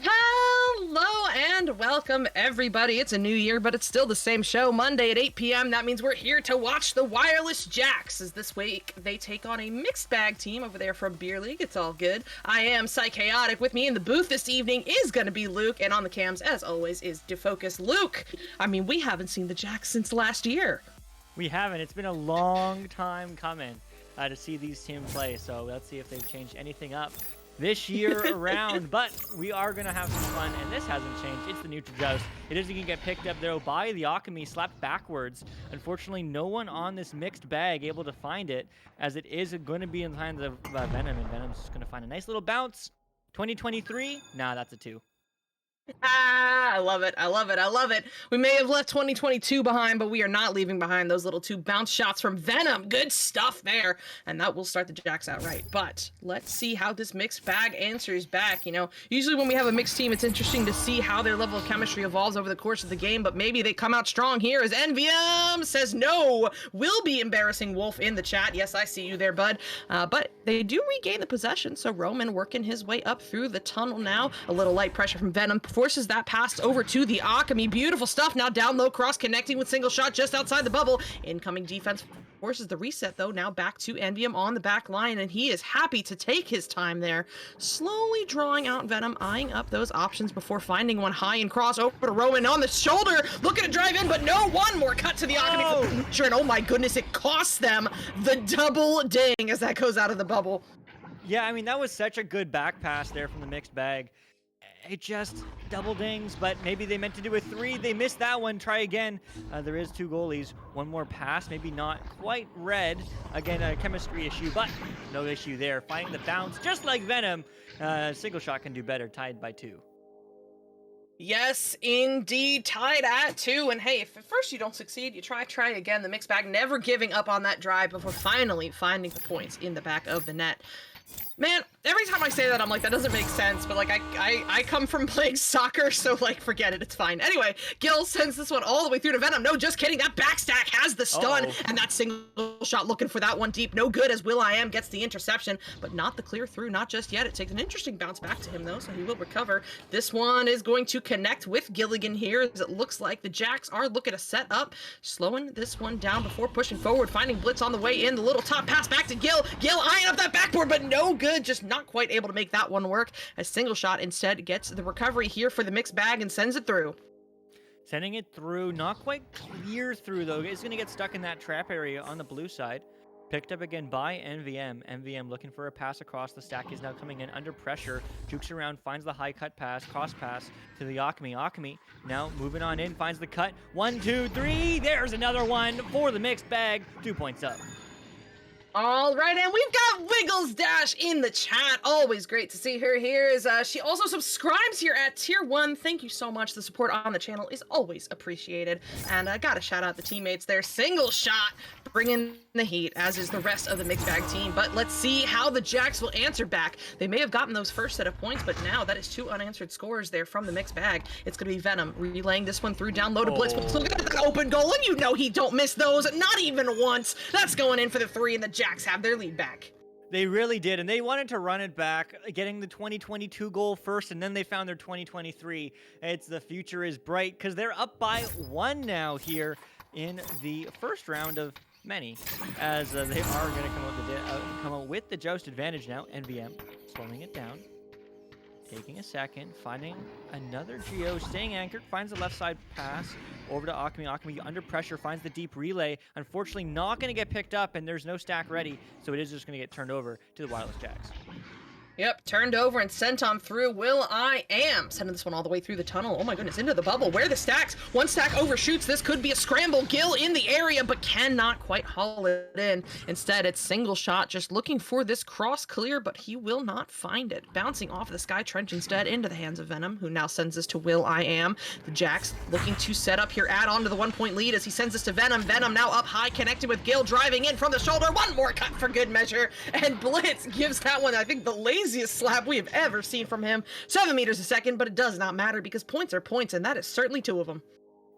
Hello and welcome, everybody. It's a new year, but it's still the same show. Monday at 8 p.m. That means we're here to watch the Wireless Jacks, as this week they take on a mixed bag team over there from Beer League. It's all good. I am Psychaotic. With me in the booth this evening is going to be Luke, and on the cams, as always, is Defocus. Luke, I mean, we haven't seen the Jacks since last year. We haven't. It's been a long time coming to see these teams play, so let's see if they've changed anything up this year around. But we are going to have some fun, and this hasn't changed. It's the Neutral Joust. It is going to get picked up, though, by the Alchemy, slapped backwards. Unfortunately, no one on this mixed bag able to find it, as it is going to be in the hands of Venom, and Venom's just going to find a nice little bounce. 2023? Nah, that's a 2. I love it. I love it. I love it. We may have left 2022 behind, but we are not leaving behind those little 2 bounce shots from Venom. Good stuff there. And that will start the Jacks out right. But let's see how this mixed bag answers back. You know, usually when we have a mixed team, it's interesting to see how their level of chemistry evolves over the course of the game, but maybe they come out strong here as NVM says no. Will be embarrassing Wolf in the chat. Yes, I see you there, bud. But they do regain the possession, so Roman working his way up through the tunnel now. A little light pressure from Venom forces that pass over to the Alchemy. Beautiful stuff. Now down low, cross connecting with single shot just outside the bubble. Incoming defense forces the reset, though. Now back to Envium on the back line, and he is happy to take his time there. Slowly drawing out Venom, eyeing up those options before finding one high and cross over to Roman on the shoulder. Looking to drive in, but no. One more cut to the Alchemy. Sure, and oh my goodness, it costs them the double ding as that goes out of the bubble. Yeah, I mean, that was such a good back pass there from the mixed bag. It just double dings, but maybe they meant to do a 3. They missed that one. Try again. There is 2 goalies. One more pass, maybe not quite red. Again, a chemistry issue, but no issue there. Finding the bounce, just like Venom. Single shot can do better, tied by 2. Yes, indeed, tied at 2. And hey, if at first you don't succeed, you try again. The mixed bag never giving up on that drive before finally finding the points in the back of the net. Man, every time I say that, I'm like, that doesn't make sense, but like, I come from playing soccer, so like, forget it, it's fine. Anyway, Gil sends this one all the way through to Venom. No, just kidding, that backstack has the stun, and that single shot looking for that one deep, no good, as will.i.am gets the interception, but not the clear through, not just yet. It takes an interesting bounce back to him though, so he will recover. This one is going to connect with Gilligan here, as it looks like the Jacks are looking to set up, slowing this one down before pushing forward, finding Blitz on the way in, the little top pass back to Gil. Gil eyeing up that backboard, but no good, just not quite able to make that one work. A single shot instead gets the recovery here for the mixed bag and sends it through. Sending it through, not quite clear through though. It's gonna get stuck in that trap area on the blue side. Picked up again by NVM. NVM looking for a pass across. The stack is now coming in under pressure. Jukes around, finds the high cut pass, cross pass to the Alchemy. Alchemy now moving on in, finds the cut. 1, 2, 3. There's another one for the mixed bag. 2 points up. All right, and we've got Wiggles Dash in the chat. Always great to see her here. She also subscribes here at Tier 1. Thank you so much. The support on the channel is always appreciated. And I gotta shout out the teammates there. Single shot, bringing the heat, as is the rest of the mixed bag team. But let's see how the Jacks will answer back. They may have gotten those first set of points, but now that is 2 unanswered scores there from the mixed bag. It's gonna be Venom relaying this one through, down low to Blitz. But look at that open goal, and you know he don't miss those, not even once. That's going in for the 3, and the Jacks have their lead back. They really did, and they wanted to run it back, getting the 2022 goal first, and then they found their 2023. It's the future is bright, because they're up by 1 now here in the first round of many, as they are going to come out with the Joust advantage now. NVM slowing it down, taking a second, finding another Geo, staying anchored, finds the left side pass over to Alchemy. Alchemy under pressure, finds the deep relay. Unfortunately, not going to get picked up, and there's no stack ready, so it is just going to get turned over to the Wireless Jacks. Yep, turned over and sent on through. will.i.am sending this one all the way through the tunnel. Oh my goodness, into the bubble. Where are the stacks? One stack overshoots. This could be a scramble. Gil in the area, but cannot quite haul it in. Instead, it's single shot, just looking for this cross clear, but he will not find it. Bouncing off the Sky Trench instead into the hands of Venom, who now sends this to will.i.am. The Jacks looking to set up here, add on to the 1-point lead as he sends this to Venom. Venom now up high, connected with Gil, driving in from the shoulder. One more cut for good measure, and Blitz gives that one, I think, the laziest slap we have ever seen from him. 7 meters a second, but it does not matter because points are points, and that is certainly 2 of them.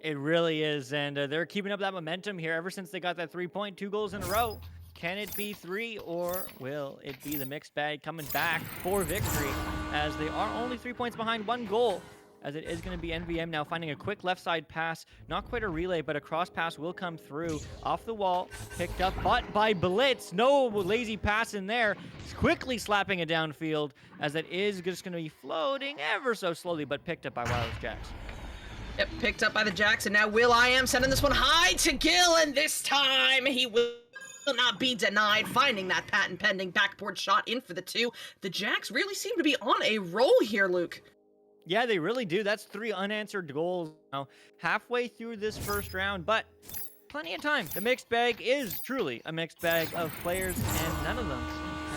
It really is, and they're keeping up that momentum here ever since they got that 3-point, 2 goals in a row. Can it be 3, or will it be the mixed bag coming back for victory, as they are only 3 points behind 1 goal? As it is going to be NVM now finding a quick left side pass. Not quite a relay, but a cross pass will come through. Off the wall, picked up, but by Blitz. No lazy pass in there. He's quickly slapping it downfield, as it is just going to be floating ever so slowly, but picked up by Wireless Jacks. Yep, picked up by the Jacks, and now will.i.am sending this one high to Gil, and this time he will not be denied, finding that patent pending backboard shot in for the 2. The Jacks really seem to be on a roll here, Luke. Yeah, they really do. That's 3 unanswered goals now, halfway through this first round, but plenty of time. The mixed bag is truly a mixed bag of players, and none of them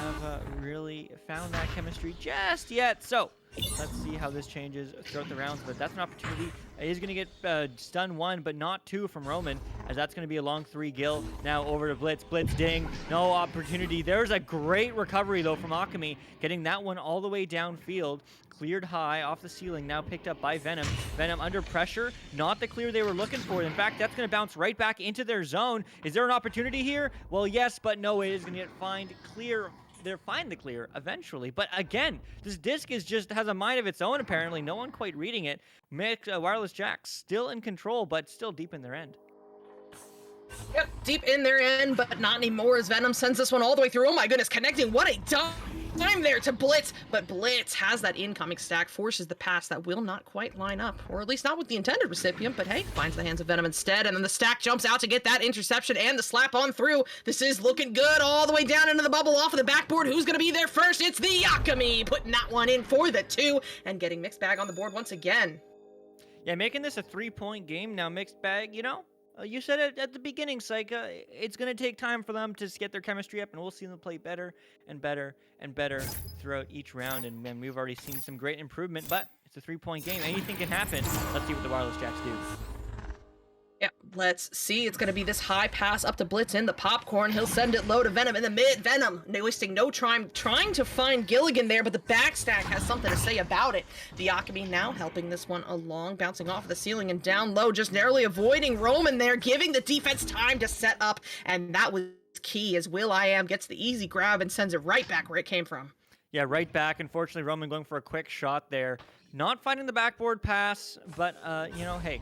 have really found that chemistry just yet. So let's see how this changes throughout the rounds, but that's an opportunity. He's going to get stun 1, but not 2 from Roman, as that's going to be a long 3. Gil now over to Blitz. Blitz ding. No opportunity. There's a great recovery, though, from Alchemy, getting that one all the way downfield. Cleared high off the ceiling, now picked up by Venom. Venom under pressure, not the clear they were looking for. In fact, that's going to bounce right back into their zone. Is there an opportunity here? Well, yes, but no, it is going to find the clear eventually. But again, this disc has a mind of its own, apparently. No one quite reading it. Wireless Jacks still in control, but still deep in their end. Yep, deep in their end, but not anymore as Venom sends this one all the way through. Oh my goodness, connecting. What a time there to Blitz, but Blitz has that incoming stack, forces the pass that will not quite line up, or at least not with the intended recipient, but hey, finds the hands of Venom instead, and then the stack jumps out to get that interception and the slap on through. This is looking good all the way down into the bubble off of the backboard. Who's going to be there first? It's the Alchemy, putting that one in for the 2, and getting mixed bag on the board once again. Yeah, making this a 3-point game now. Mixed bag, you know, you said it at the beginning, Saika. It's going to take time for them to get their chemistry up, and we'll see them play better and better and better throughout each round. And man, we've already seen some great improvement, but it's a 3-point game. Anything can happen. Let's see what the Wireless Jacks do. Yeah, Let's see. It's going to be this high pass up to Blitz in the popcorn. He'll send it low to Venom in the mid. Venom wasting no time trying to find Gilligan there, but the backstack has something to say about it. Diakami now helping this one along, bouncing off the ceiling and down low, just narrowly avoiding Roman there, giving the defense time to set up, and that was key as will.i.am gets the easy grab and sends it right back where it came from. Yeah, right back. Unfortunately, Roman going for a quick shot there. Not finding the backboard pass, but, hey,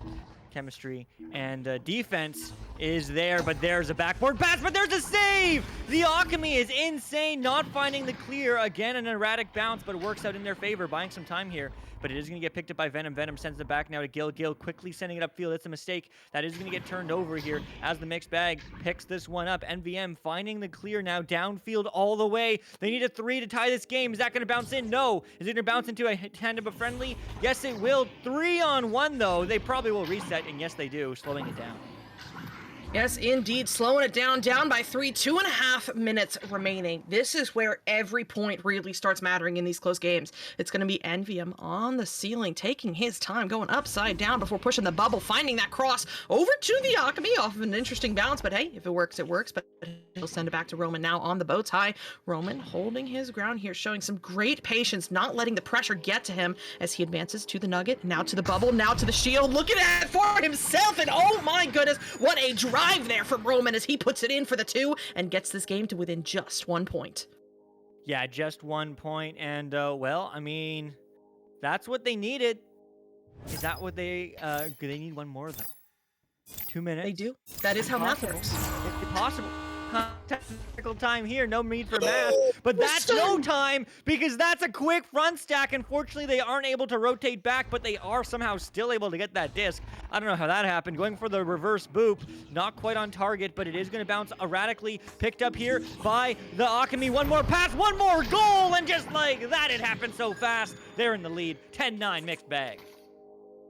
chemistry and defense is there, but there's a backboard pass, but there's a save! The Alchemy is insane, not finding the clear. Again, an erratic bounce, but it works out in their favor, buying some time here. But it is going to get picked up by Venom. Venom sends it back now to Gil. Gil quickly sending it upfield. It's a mistake. That is going to get turned over here as the mixed bag picks this one up. NVM finding the clear now downfield all the way. They need a 3 to tie this game. Is that going to bounce in? No. Is it going to bounce into a tandem of friendly? Yes, it will. 3-on-1, though. They probably will reset, and yes, they do, slowing it down. Yes, indeed, slowing it down by 3, 2.5 minutes remaining. This is where every point really starts mattering in these close games. It's going to be NVM on the ceiling, taking his time, going upside down before pushing the bubble, finding that cross over to the Alchemy off of an interesting bounce, but hey, if it works, it works, but he'll send it back to Roman now on the bow tie. Roman holding his ground here, showing some great patience, not letting the pressure get to him as he advances to the nugget, now to the bubble, now to the shield, looking at it for himself, and oh my goodness, what a drive there from Roman as he puts it in for the 2 and gets this game to within just 1 point. Yeah, just 1 point, and well, I mean, that's what they needed. Is that what they need one more though? 2 minutes. They do. That is how math works. It's possible. Technical time here, no need for math, but that's no time because that's a quick front stack. Unfortunately, they aren't able to rotate back, but they are somehow still able to get that disc. I don't know how that happened. Going for the reverse boop, not quite on target, but it is going to bounce erratically. Picked up here by the Alchemy. One more pass, one more goal, and just like that, it happened so fast. They're in the lead, 10-9 mixed bag.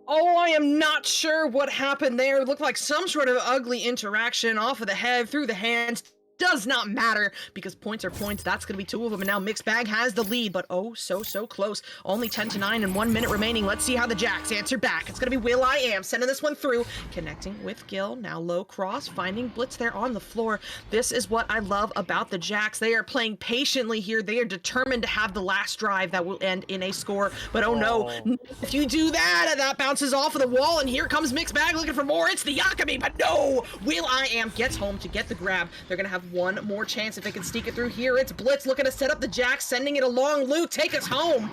Oh, I am not sure what happened there. It looked like some sort of ugly interaction off of the head, through the hands. Does not matter because points are points. That's going to be 2 of them. And now Mixed Bag has the lead, but oh, so close. Only 10-9 and 1 minute remaining. Let's see how the Jacks answer back. It's going to be will.i.am sending this one through, connecting with Gil. Now low cross, finding Blitz there on the floor. This is what I love about the Jacks. They are playing patiently here. They are determined to have the last drive that will end in a score. But oh no, if you do that, that bounces off of the wall, and here comes Mixed Bag looking for more. It's the Alchemy, but no! will.i.am gets home to get the grab. They're going to have one more chance if they can sneak it through here. It's Blitz looking to set up the Jacks, sending it along. Luke, take us home.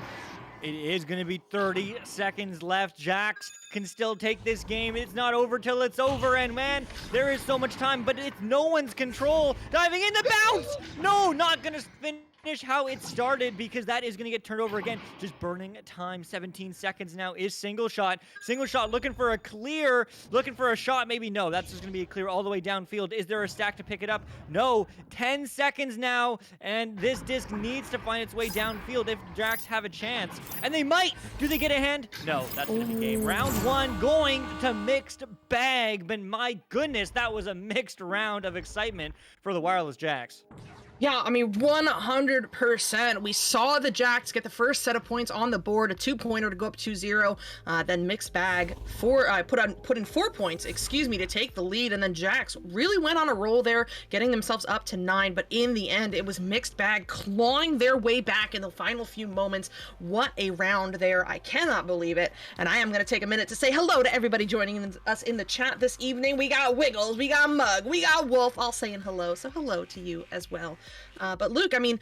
It is going to be 30 seconds left. Jacks can still take this game. It's not over till it's over, and man, there is so much time, but it's no one's control. Diving in the bounce! No, not going to finish how it started because that is going to get turned over again. Just burning time. 17 seconds now is single shot. Single shot looking for a clear, looking for a shot. Maybe no, that's just going to be a clear all the way downfield. Is there a stack to pick it up? No. 10 seconds now, and this disc needs to find its way downfield if Jacks have a chance. And they might. Do they get a hand? No, that's going to be game. Round 1 going to Mixed Bag, but my goodness, that was a mixed round of excitement for the Wireless Jacks. Yeah, I mean, 100%. We saw the Jacks get the first set of points on the board, a 2-pointer to go up 2-0. Then Mixed Bag put in 4 points, to take the lead. And then Jacks really went on a roll there, getting themselves up to 9. But in the end, it was Mixed Bag clawing their way back in the final few moments. What a round there. I cannot believe it. And I am going to take a minute to say hello to everybody joining us in the chat this evening. We got Wiggles, we got Mug, we got Wolf, all saying hello. So hello to you as well. But Luke, I mean,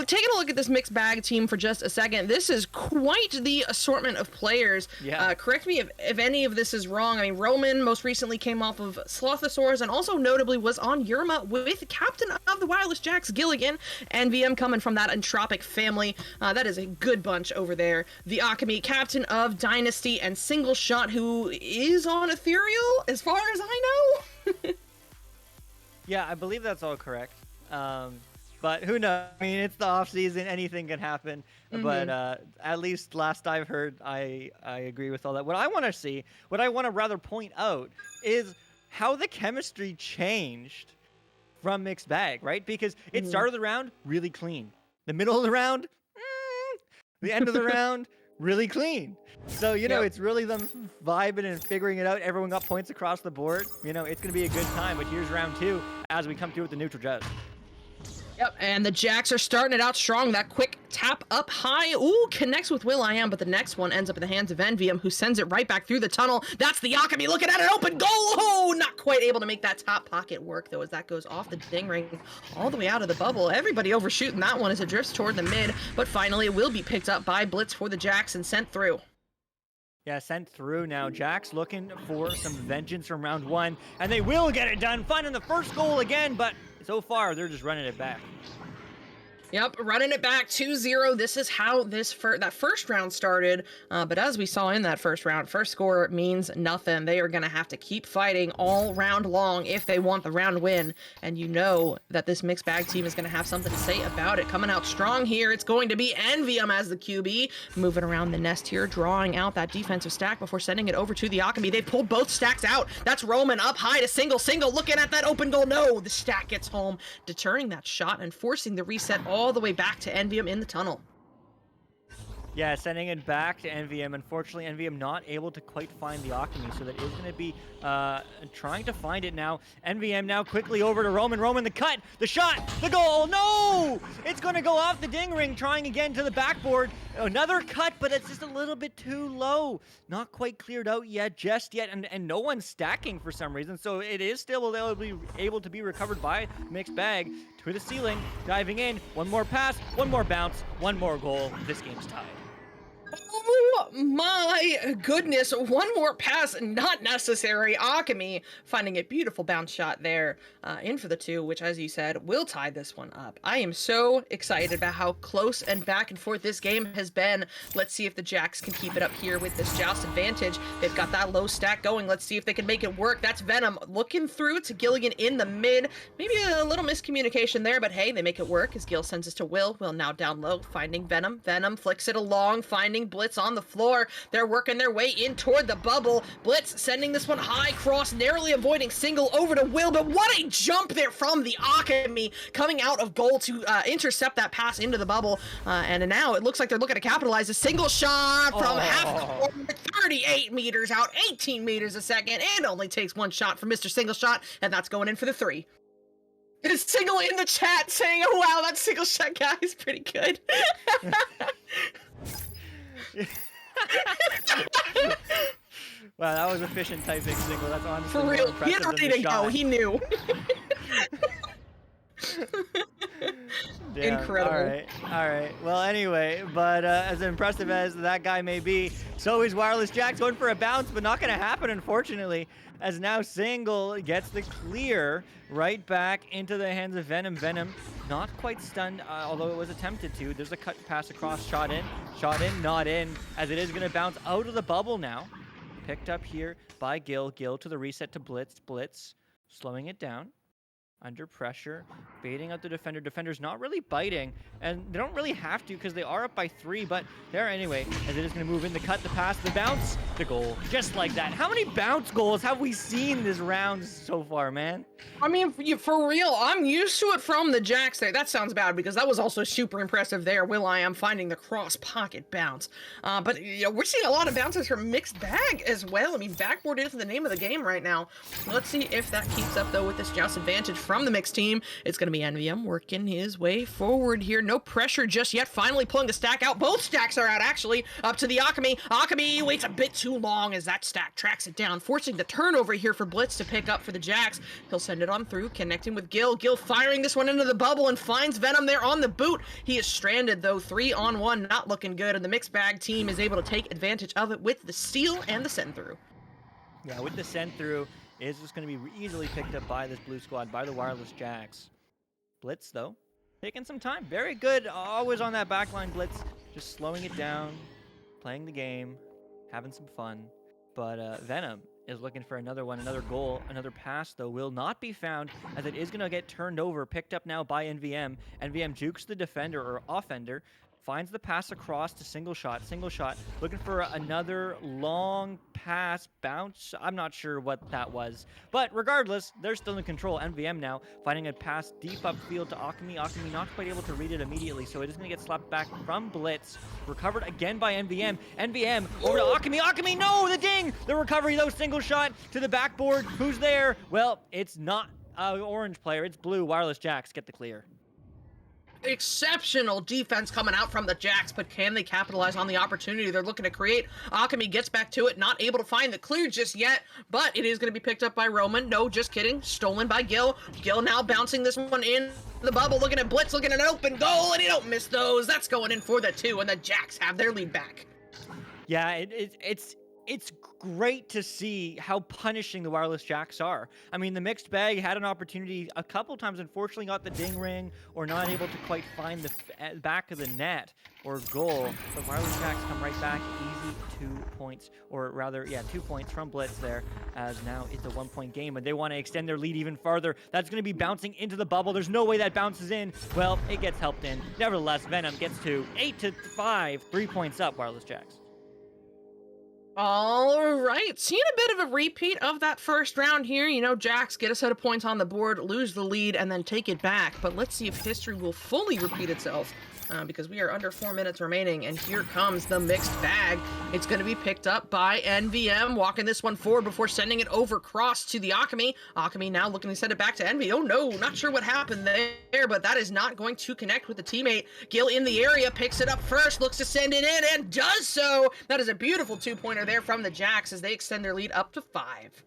taking a look at this Mixed Bag team for just a second, this is quite the assortment of players. Yeah. Correct me if any of this is wrong. I mean, Roman most recently came off of Slothosaurus and also notably was on Yerma with Captain of the Wireless Jacks, Gilligan, and VM coming from that Entropic family. That is a good bunch over there. The Alchemy, Captain of Dynasty, and Single Shot, who is on Ethereal, as far as I know. Yeah, I believe that's all correct. But who knows? I mean, it's the off season; anything can happen. Mm-hmm. But at least last I've heard, I agree with all that. What I want to see, what I want to rather point out, is how the chemistry changed from Mixed Bag, right? Because it started the round really clean, the middle of the round, the end of the round really clean. So, you know, Yep. it's really them vibing and figuring it out. Everyone got points across the board. You know, it's going to be a good time. But here's round 2 as we come through with the neutral Jez. Yep, and the Jacks are starting it out strong. That quick tap up high. Ooh, connects with will.i.am, but the next one ends up in the hands of envyum, who sends it right back through the tunnel. That's the Akami looking at an open goal. Oh, not quite able to make that top pocket work, though, as that goes off the ding ring all the way out of the bubble. Everybody overshooting that one as it drifts toward the mid, but finally it will be picked up by Blitz for the Jacks and sent through. Yeah, sent through now. Jack's looking for some vengeance from round 1, and they will get it done, finding the first goal again, but so far they're just running it back. Yep, running it back 2-0. This is how that first round started. But as we saw in that first round, first score means nothing. They are going to have to keep fighting all round long if they want the round win. And you know that this mixed bag team is going to have something to say about it. Coming out strong here, it's going to be envyum as the QB. Moving around the nest here, drawing out that defensive stack before sending it over to the Akami. They've pulled both stacks out. That's Roman up high to single, looking at that open goal. No, the stack gets home, deterring that shot and forcing the reset all the way back to envyum in the tunnel. Yeah, sending it back to envyum. Unfortunately, envyum not able to quite find the Akami, so that is going to be trying to find it now. envyum now quickly over to Roman. Roman, the cut, the shot, the goal. No! It's going to go off the ding ring, trying again to the backboard. Another cut, but it's just a little bit too low. Not quite cleared out yet, just yet, and no one's stacking for some reason, so it is still able to be recovered by mixed bag. To the ceiling, diving in, one more pass, one more bounce, one more goal. This game's tied. Oh my goodness, one more pass, not necessary. Akami finding a beautiful bounce shot there in for the 2, which, as you said, will tie this one up. I am so excited about how close and back and forth this game has been. Let's see if the Jacks can keep it up here with this Joust advantage. They've got that low stack going. Let's see if they can make it work. That's Venom looking through to Gilligan in the mid. Maybe a little miscommunication there, but hey, they make it work as Gil sends us to Will. Will now down low, finding Venom. Venom flicks it along, finding Blitz on the floor. They're working their way in toward the bubble. Blitz sending this one high cross, narrowly avoiding single over to Will, but what a jump there from the Akami coming out of goal to intercept that pass into the bubble. And now it looks like they're looking to capitalize. A single shot from half court, 38 meters out, 18 meters a second. It only takes one shot from Mr. Single Shot, and that's going in for the 3. Single in the chat saying, oh wow, that single shot guy is pretty good. Wow, that was efficient typing single. That's honestly For more real, he impressive had than ready the to go. shot. He knew. Damn. Incredible. All right. Well, anyway, but as impressive as that guy may be, so is Wireless Jack's going for a bounce, but not going to happen, unfortunately, as now Single gets the clear right back into the hands of Venom. Venom not quite stunned, although it was attempted to. There's a cut pass across, shot in, not in, as it is going to bounce out of the bubble now. Picked up here by Gil. Gil to the reset to Blitz. Blitz slowing it down. Under pressure, baiting out the defender. Defender's not really biting, and they don't really have to because they are up by 3, but there anyway, as it is going to move in, the cut, the pass, the bounce, the goal. Just like that. How many bounce goals have we seen this round so far, man? I mean, for real, I'm used to it from the Jacks there. That sounds bad because that was also super impressive there. will.i.am finding the cross pocket bounce. But you know, we're seeing a lot of bounces from mixed bag as well. I mean, backboard is the name of the game right now. Let's see if that keeps up though with this Joust advantage from the mixed team. It's going to be envyum working his way forward here. No pressure just yet. Finally pulling the stack out. Both stacks are out actually. Up to the Akami. Akami waits a bit too long as that stack tracks it down, forcing the turnover here for Blitz to pick up for the Jacks. He'll send it on through, connecting with Gil. Gil firing this one into the bubble and finds Venom there on the boot. He is stranded though, 3-on-1, not looking good, and the mixed bag team is able to take advantage of it with the steal and the send through. Yeah, with the send through, is just going to be easily picked up by this blue squad, by the Wireless Jacks. Blitz though, taking some time. Very good, always on that backline Blitz, just slowing it down, playing the game, having some fun. But Venom is looking for another one, another goal, another pass, though, will not be found, as it is going to get turned over, picked up now by envyum. envyum jukes the defender, or offender, finds the pass across to single shot, looking for another long pass bounce. I'm not sure what that was, but regardless, they're still in control. NVM now finding a pass deep upfield to Alchemy. Alchemy not quite able to read it immediately, so it is going to get slapped back from Blitz. Recovered again by NVM. NVM over to Alchemy. Alchemy, no, the ding! The recovery, though, single shot to the backboard. Who's there? Well, it's not orange player, it's blue. Wireless Jacks get the clear. Exceptional defense coming out from the Jacks, but can they capitalize on the opportunity they're looking to create? Alchemy gets back to it, not able to find the clear just yet, but it is going to be picked up by Roman. No, just kidding. Stolen by Gil. Gil now bouncing this one in the bubble, looking at Blitz, looking at an open goal, and he don't miss those. That's going in for the 2, and the Jacks have their lead back. Yeah, it's great to see how punishing the Wireless Jacks are. I mean, the mixed bag had an opportunity a couple times, unfortunately got the ding ring or not able to quite find the back of the net or goal. But Wireless Jacks come right back, easy 2 points, or rather, yeah, 2 points from Blitz there, as now it's a 1-point game, and they want to extend their lead even farther. That's going to be bouncing into the bubble. There's no way that bounces in. Well, it gets helped in. Nevertheless, Venom gets to 8-5, 3 points up, Wireless Jacks. All right, seeing a bit of a repeat of that first round here. You know, Jacks get a set of points on the board, lose the lead, and then take it back. But let's see if history will fully repeat itself, because we are under 4 minutes remaining, and here comes the mixed bag. It's going to be picked up by NVM, walking this one forward before sending it over cross to the Alchemy. Alchemy now looking to send it back to Envy. Oh no, not sure what happened there, but that is not going to connect with the teammate. Gil in the area, picks it up first, looks to send it in, and does so. That is a beautiful 2-pointer there from the Jacks as they extend their lead up to 5.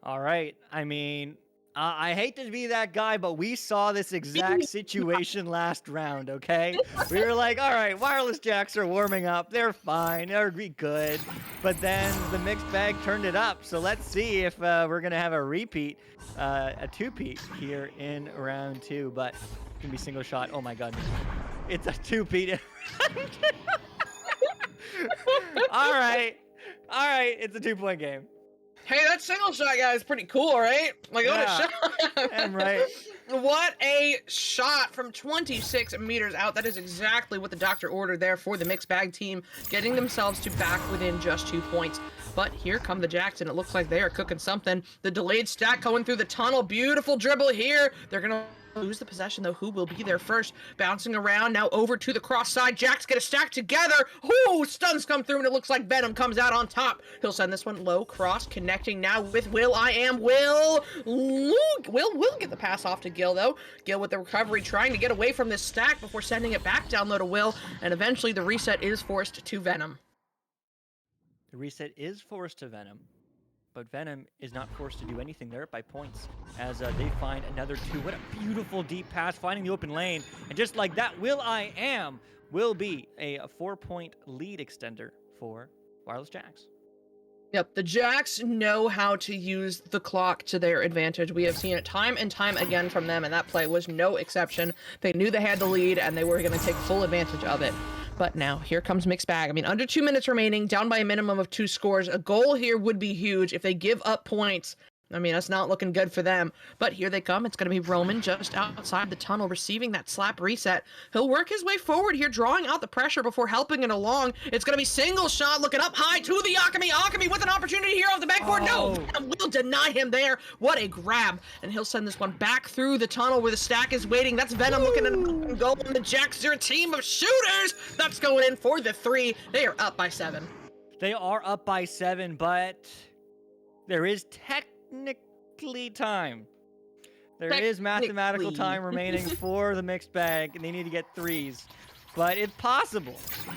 All right, I mean, I hate to be that guy, but we saw this exact situation last round, okay? We were like, all right, Wireless Jacks are warming up. They're fine. They're good. But then the mixed bag turned it up. So let's see if we're going to have a repeat, a two-peat here in round 2. But it's going to be single shot. Oh, my God. It's a two-peat. All right. It's a 2-point game. Hey, that single shot guy is pretty cool, right? Like, what a shot. I'm right. What a shot from 26 meters out. That is exactly what the doctor ordered there for the mixed bag team, getting themselves to back within just 2 points. But here come the Jacks, and it looks like they are cooking something. The delayed stack going through the tunnel. Beautiful dribble here. They're going to lose the possession, though. Who will be there first? Bouncing around, now over to the cross side. Jacks get a stack together. Ooh, stuns come through, and it looks like Venom comes out on top. He'll send this one low cross, connecting now with will.i.am. Will get the pass off to Gil, though. Gil with the recovery, trying to get away from this stack before sending it back down low to Will, and eventually the reset is forced to Venom. The reset is forced to Venom, but Venom is not forced to do anything. They're up by points as they find another 2. What a beautiful deep pass, finding the open lane. And just like that, will.i.am will be a 4-point lead extender for Wireless Jacks. Yep, the Jacks know how to use the clock to their advantage. We have seen it time and time again from them, and that play was no exception. They knew they had the lead, and they were going to take full advantage of it. But now, here comes mixed bag. I mean, under 2 minutes remaining, down by a minimum of 2 scores. A goal here would be huge. If they give up points, I mean, that's not looking good for them. But here they come. It's going to be Roman just outside the tunnel, receiving that slap reset. He'll work his way forward here, drawing out the pressure before helping it along. It's going to be single shot, looking up high to the Alchemy. Alchemy with an opportunity here off the backboard. Oh. No, will deny him there. What a grab. And he'll send this one back through the tunnel where the stack is waiting. That's Venom looking at a goal. And the Jacks are a team of shooters. That's going in for the 3. They are up by 7. They are up by 7, but there is technically time. There is mathematical time remaining for the mixed bag, and they need to get 3s. But it's possible.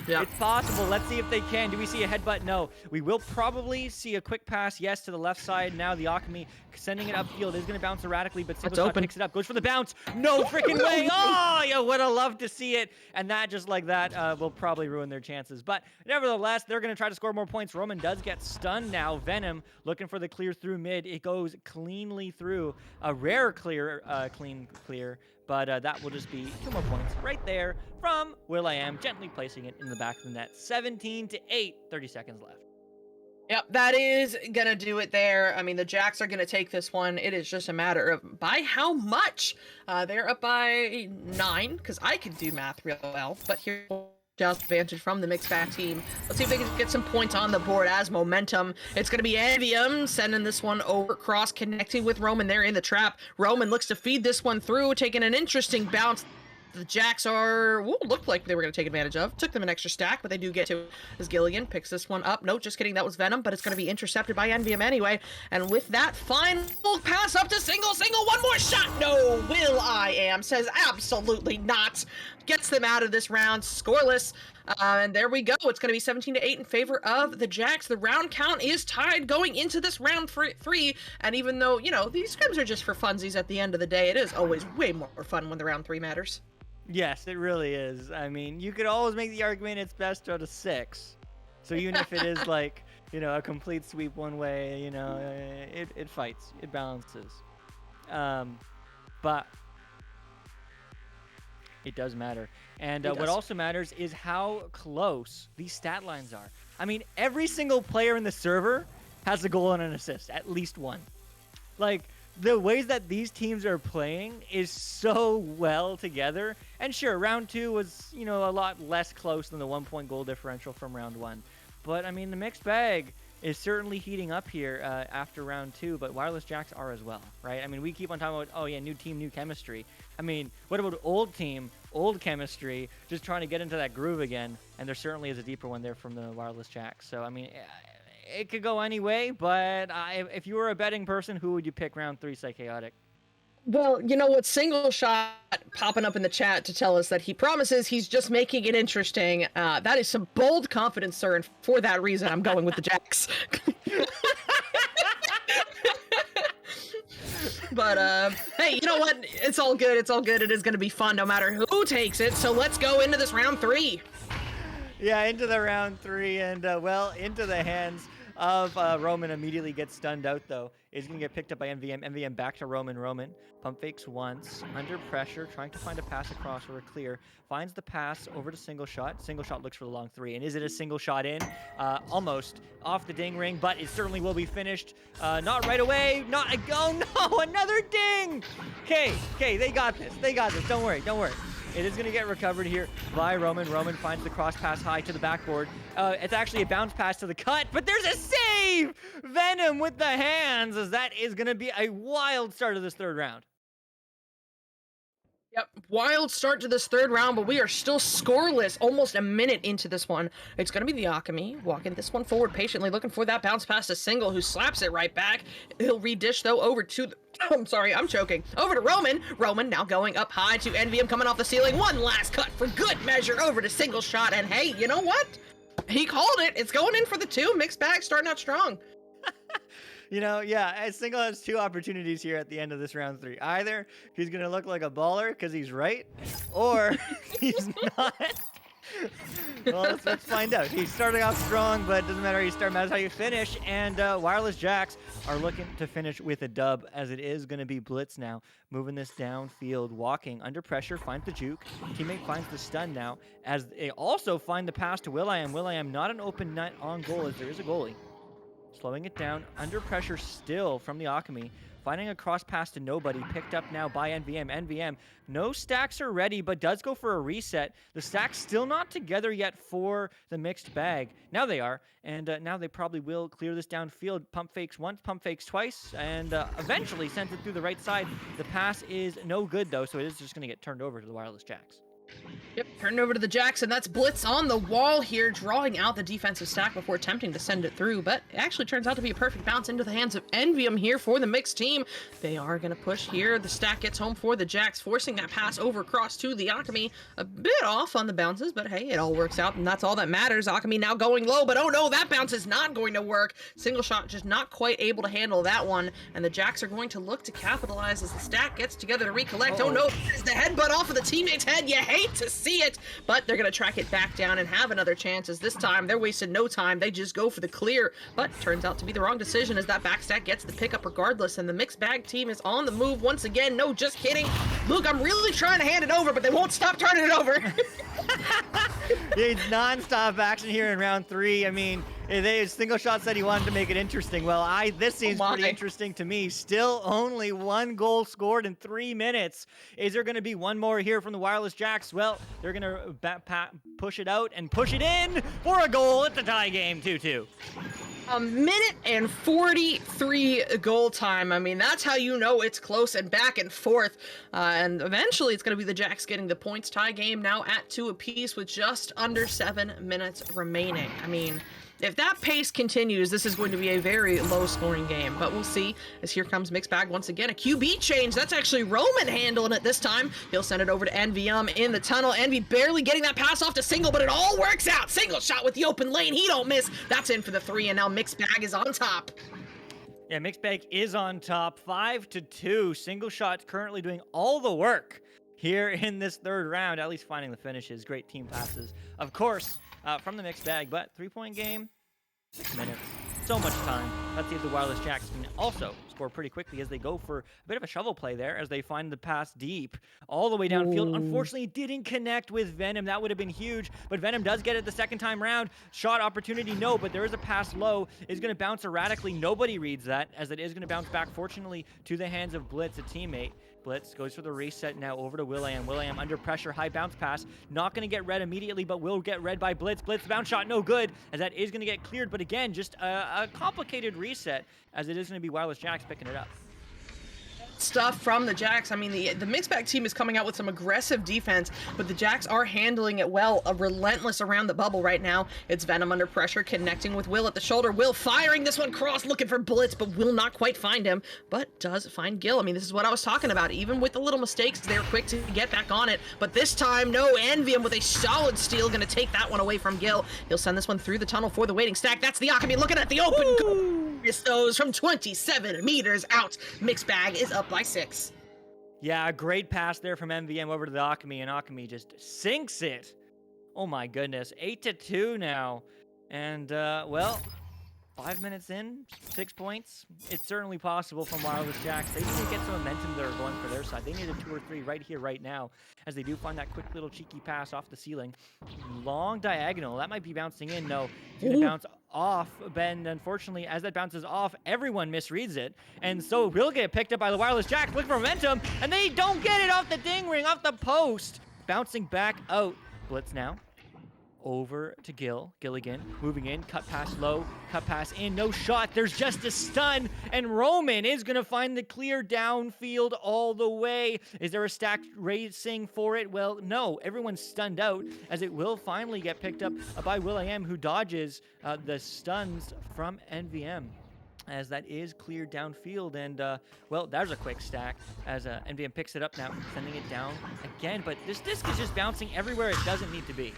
Yeah. It's possible. Let's see if they can. Do we see a headbutt? No. We will probably see a quick pass, yes, to the left side. Now the Alchemy sending it upfield is going to bounce erratically, but Single Shot picks it up. Goes for the bounce. No freaking way. Oh, you would have loved to see it. And that, just like that, will probably ruin their chances. But nevertheless, they're going to try to score more points. Roman does get stunned now. Venom looking for the clear through mid. It goes cleanly through. A rare clear, clean clear. But that will just be 2 more points right there from will.i.am, gently placing it in the back of the net. 17-8, 30 seconds left. Yep, that is gonna do it there. I mean, the Jacks are gonna take this one. It is just a matter of by how much. They're up by 9, because I can do math real well. But here's just advantage from the mixed bag team. Let's see if they can get some points on the board as momentum. It's gonna be Envium sending this one over, cross connecting with Roman there in the trap. Roman looks to feed this one through, taking an interesting bounce. The Jacks are, looked like they were going to take advantage of. Took them an extra stack, but they do get to as Gilligan picks this one up. No, just kidding, that was Venom, but it's going to be intercepted by Envium anyway. And with that final pass up to single, one more shot. No, Will I Am says absolutely not. Gets them out of this round, scoreless. And there we go. It's going to be 17-8 in favor of the Jacks. The round count is tied going into this round 3. And even though, you know, these scrims are just for funsies at the end of the day, it is always way more fun when the round 3 matters. Yes, it really is. I mean, you could always make the argument it's best out of 6. So even if it is like, you know, a complete sweep one way, you know, it fights, it balances. But it does matter. And what also matters is how close these stat lines are. I mean, every single player in the server has a goal and an assist, at least one. Like, the ways that these teams are playing is so well together. And sure, round 2 was, you know, a lot less close than the 1-point goal differential from round 1. But, I mean, the mixed bag is certainly heating up here after round 2, but Wireless Jacks are as well, right? I mean, we keep on talking about, oh yeah, new team, new chemistry. I mean, what about old team, old chemistry, just trying to get into that groove again? And there certainly is a deeper one there from the Wireless Jacks. So, I mean, it could go any way, but if you were a betting person, who would you pick round 3 Psychaotic? Well, you know what? Single Shot popping up in the chat to tell us that he promises he's just making it interesting. That is some bold confidence, sir, and for that reason, I'm going with the Jacks. But, hey, you know what? It's all good. It's all good. It is going to be fun no matter who takes it. So let's go into this round 3. Yeah, into the round 3, and, well, into the hands of Roman. Immediately gets stunned out, though. Is going to get picked up by MVM. MVM back to Roman. Roman pump fakes once, under pressure, trying to find a pass across or a clear. Finds the pass over to Single Shot. Single Shot looks for the long 3. And is it a single shot in? Almost off the ding ring, but it certainly will be finished. Not right away. Not a go. No, another ding. Okay, they got this. They got this. Don't worry. It is going to get recovered here by Roman. Roman finds the cross pass high to the backboard. It's actually a bounce pass to the cut, but there's a save! Venom with the hands, as that is going to be a wild start of this 3rd round. Yep, wild start to this 3rd round, but we are still scoreless almost a minute into this one. It's going to be the Akami walking this one forward patiently, looking for that bounce pass to Single, who slaps it right back. He'll redish, though, over to the... I'm sorry, I'm choking. Over to Roman. Roman now going up high to Envium, coming off the ceiling. One last cut for good measure over to Single Shot. And hey, you know what? He called it. It's going in for the 2. Mixed bag starting out strong. You know, yeah, Single has 2 opportunities here at the end of this round 3. Either he's going to look like a baller because he's right, or he's not. Well, let's find out. He's starting off strong, but it doesn't matter how you start, matters how you finish. And Wireless Jacks are looking to finish with a dub, as it is going to be Blitz now. Moving this downfield, walking under pressure, finds the juke. Teammate finds the stun now, as they also find the pass to Will.i.am. Will.i.am not an open net on goal, as there is a goalie. Slowing it down, under pressure still from the Akami. Finding a cross pass to nobody, picked up now by NVM. NVM, no stacks are ready, but does go for a reset. The stacks still not together yet for the mixed bag. Now they are, and now they probably will clear this downfield. Pump fakes once, pump fakes twice, and eventually sends it through the right side. The pass is no good, though, so it is just going to get turned over to the Wireless Jacks. Yep, turned over to the Jacks, and that's Blitz on the wall here, drawing out the defensive stack before attempting to send it through, but it actually turns out to be a perfect bounce into the hands of Envium here for the mixed team. They are going to push here. The stack gets home for the Jacks, forcing that pass over across to the Akami. A bit off on the bounces, but hey, it all works out, and that's all that matters. Akami now going low, but oh no, that bounce is not going to work. Single Shot just not quite able to handle that one, and the Jacks are going to look to capitalize as the stack gets together to recollect. Oh no, there's the headbutt off of the teammate's head. You hate to see it, but they're going to track it back down and have another chance, as this time they're wasting no time. They just go for the clear, but turns out to be the wrong decision, as that backstack gets the pickup regardless, and the mixed bag team is on the move once again. No, just kidding. Look, I'm really trying to hand it over, but they won't stop turning it over. It's non-stop action here in round 3. I mean, Single Shot said he wanted to make it interesting. Well, this seems pretty interesting to me. Still only 1 goal scored in 3 minutes. Is there going to be one more here from the Wireless Jacks? Well, they're going to push it out and push it in for a goal. It's a tie game, 2-2. A minute and 43 goal time. I mean, that's how you know it's close and back and forth. And eventually it's going to be the Jacks getting the points. Tie game now at 2 apiece with just under 7 minutes remaining. I mean, if that pace continues, this is going to be a very low-scoring game. But we'll see, as here comes Mixed Bag once again. A QB change. That's actually Roman handling it this time. He'll send it over to Envy in the tunnel. Envy barely getting that pass off to Single, but it all works out. Single shot with the open lane. He don't miss. That's in for the 3, and now Mixed Bag is on top. Yeah, Mixed Bag is on top, 5-2. Single Shot currently doing all the work here in this 3rd round, at least finding the finishes. Great team passes, of course, from the Mixed Bag, but 3-point game, 6 minutes, so much time. Let's see if the Wireless Jacks can also score pretty quickly as they go for a bit of a shovel play there as they find the pass deep all the way downfield. Unfortunately, didn't connect with Venom. That would have been huge, but Venom does get it the second time round. Shot opportunity, no, but there is a pass low. Is going to bounce erratically. Nobody reads that, as it is going to bounce back, fortunately, to the hands of Blitz, a teammate. Blitz goes for the reset now over to Will.i.am. Will.i.am under pressure, high bounce pass. Not going to get read immediately, but will get read by Blitz. Blitz bounce shot, no good, as that is going to get cleared. But again, just a complicated reset, as it is going to be Wireless Jacks picking it up. Stuff from the Jacks. I mean, the Mixed Bag team is coming out with some aggressive defense, but the Jacks are handling it well. Relentless around the bubble right now. It's Venom under pressure, connecting with Will at the shoulder. Will firing this one cross, looking for Blitz, but will not quite find him, but does find Gil. I mean, this is what I was talking about. Even with the little mistakes, they're quick to get back on it, but this time, no. Envium with a solid steal, gonna take that one away from Gil. He'll send this one through the tunnel for the waiting stack. That's the Akami looking at the open goal. Those from 27 meters out. Mixed Bag is up by 6. Yeah, a great pass there from MVM over to the Akami, and Akami just sinks it. Oh my goodness, 8-2 now. And, well, 5 minutes in, 6 points. It's certainly possible from Wireless Jacks. They need to get some momentum there going for their side. They need a 2 or 3 right here, right now, as they do find that quick little cheeky pass off the ceiling. Long diagonal. That might be bouncing in. No, it's going to bounce off. Ben, unfortunately, as that bounces off, everyone misreads it. And so it will get picked up by the Wireless Jacks. Look for momentum, and they don't get it off the ding ring, off the post. Bouncing back out. Blitz now. Over to Gilligan, moving in, cut pass low, cut pass in, no shot, there's just a stun, and Roman is going to find the clear downfield all the way. Is there a stack racing for it? Well, no, everyone's stunned out, as it will finally get picked up by Will.i.am, who dodges the stuns from NVM. As that is cleared downfield, and well, there's a quick stack as NVM picks it up now, sending it down again, but this disc is just bouncing everywhere it doesn't need to be.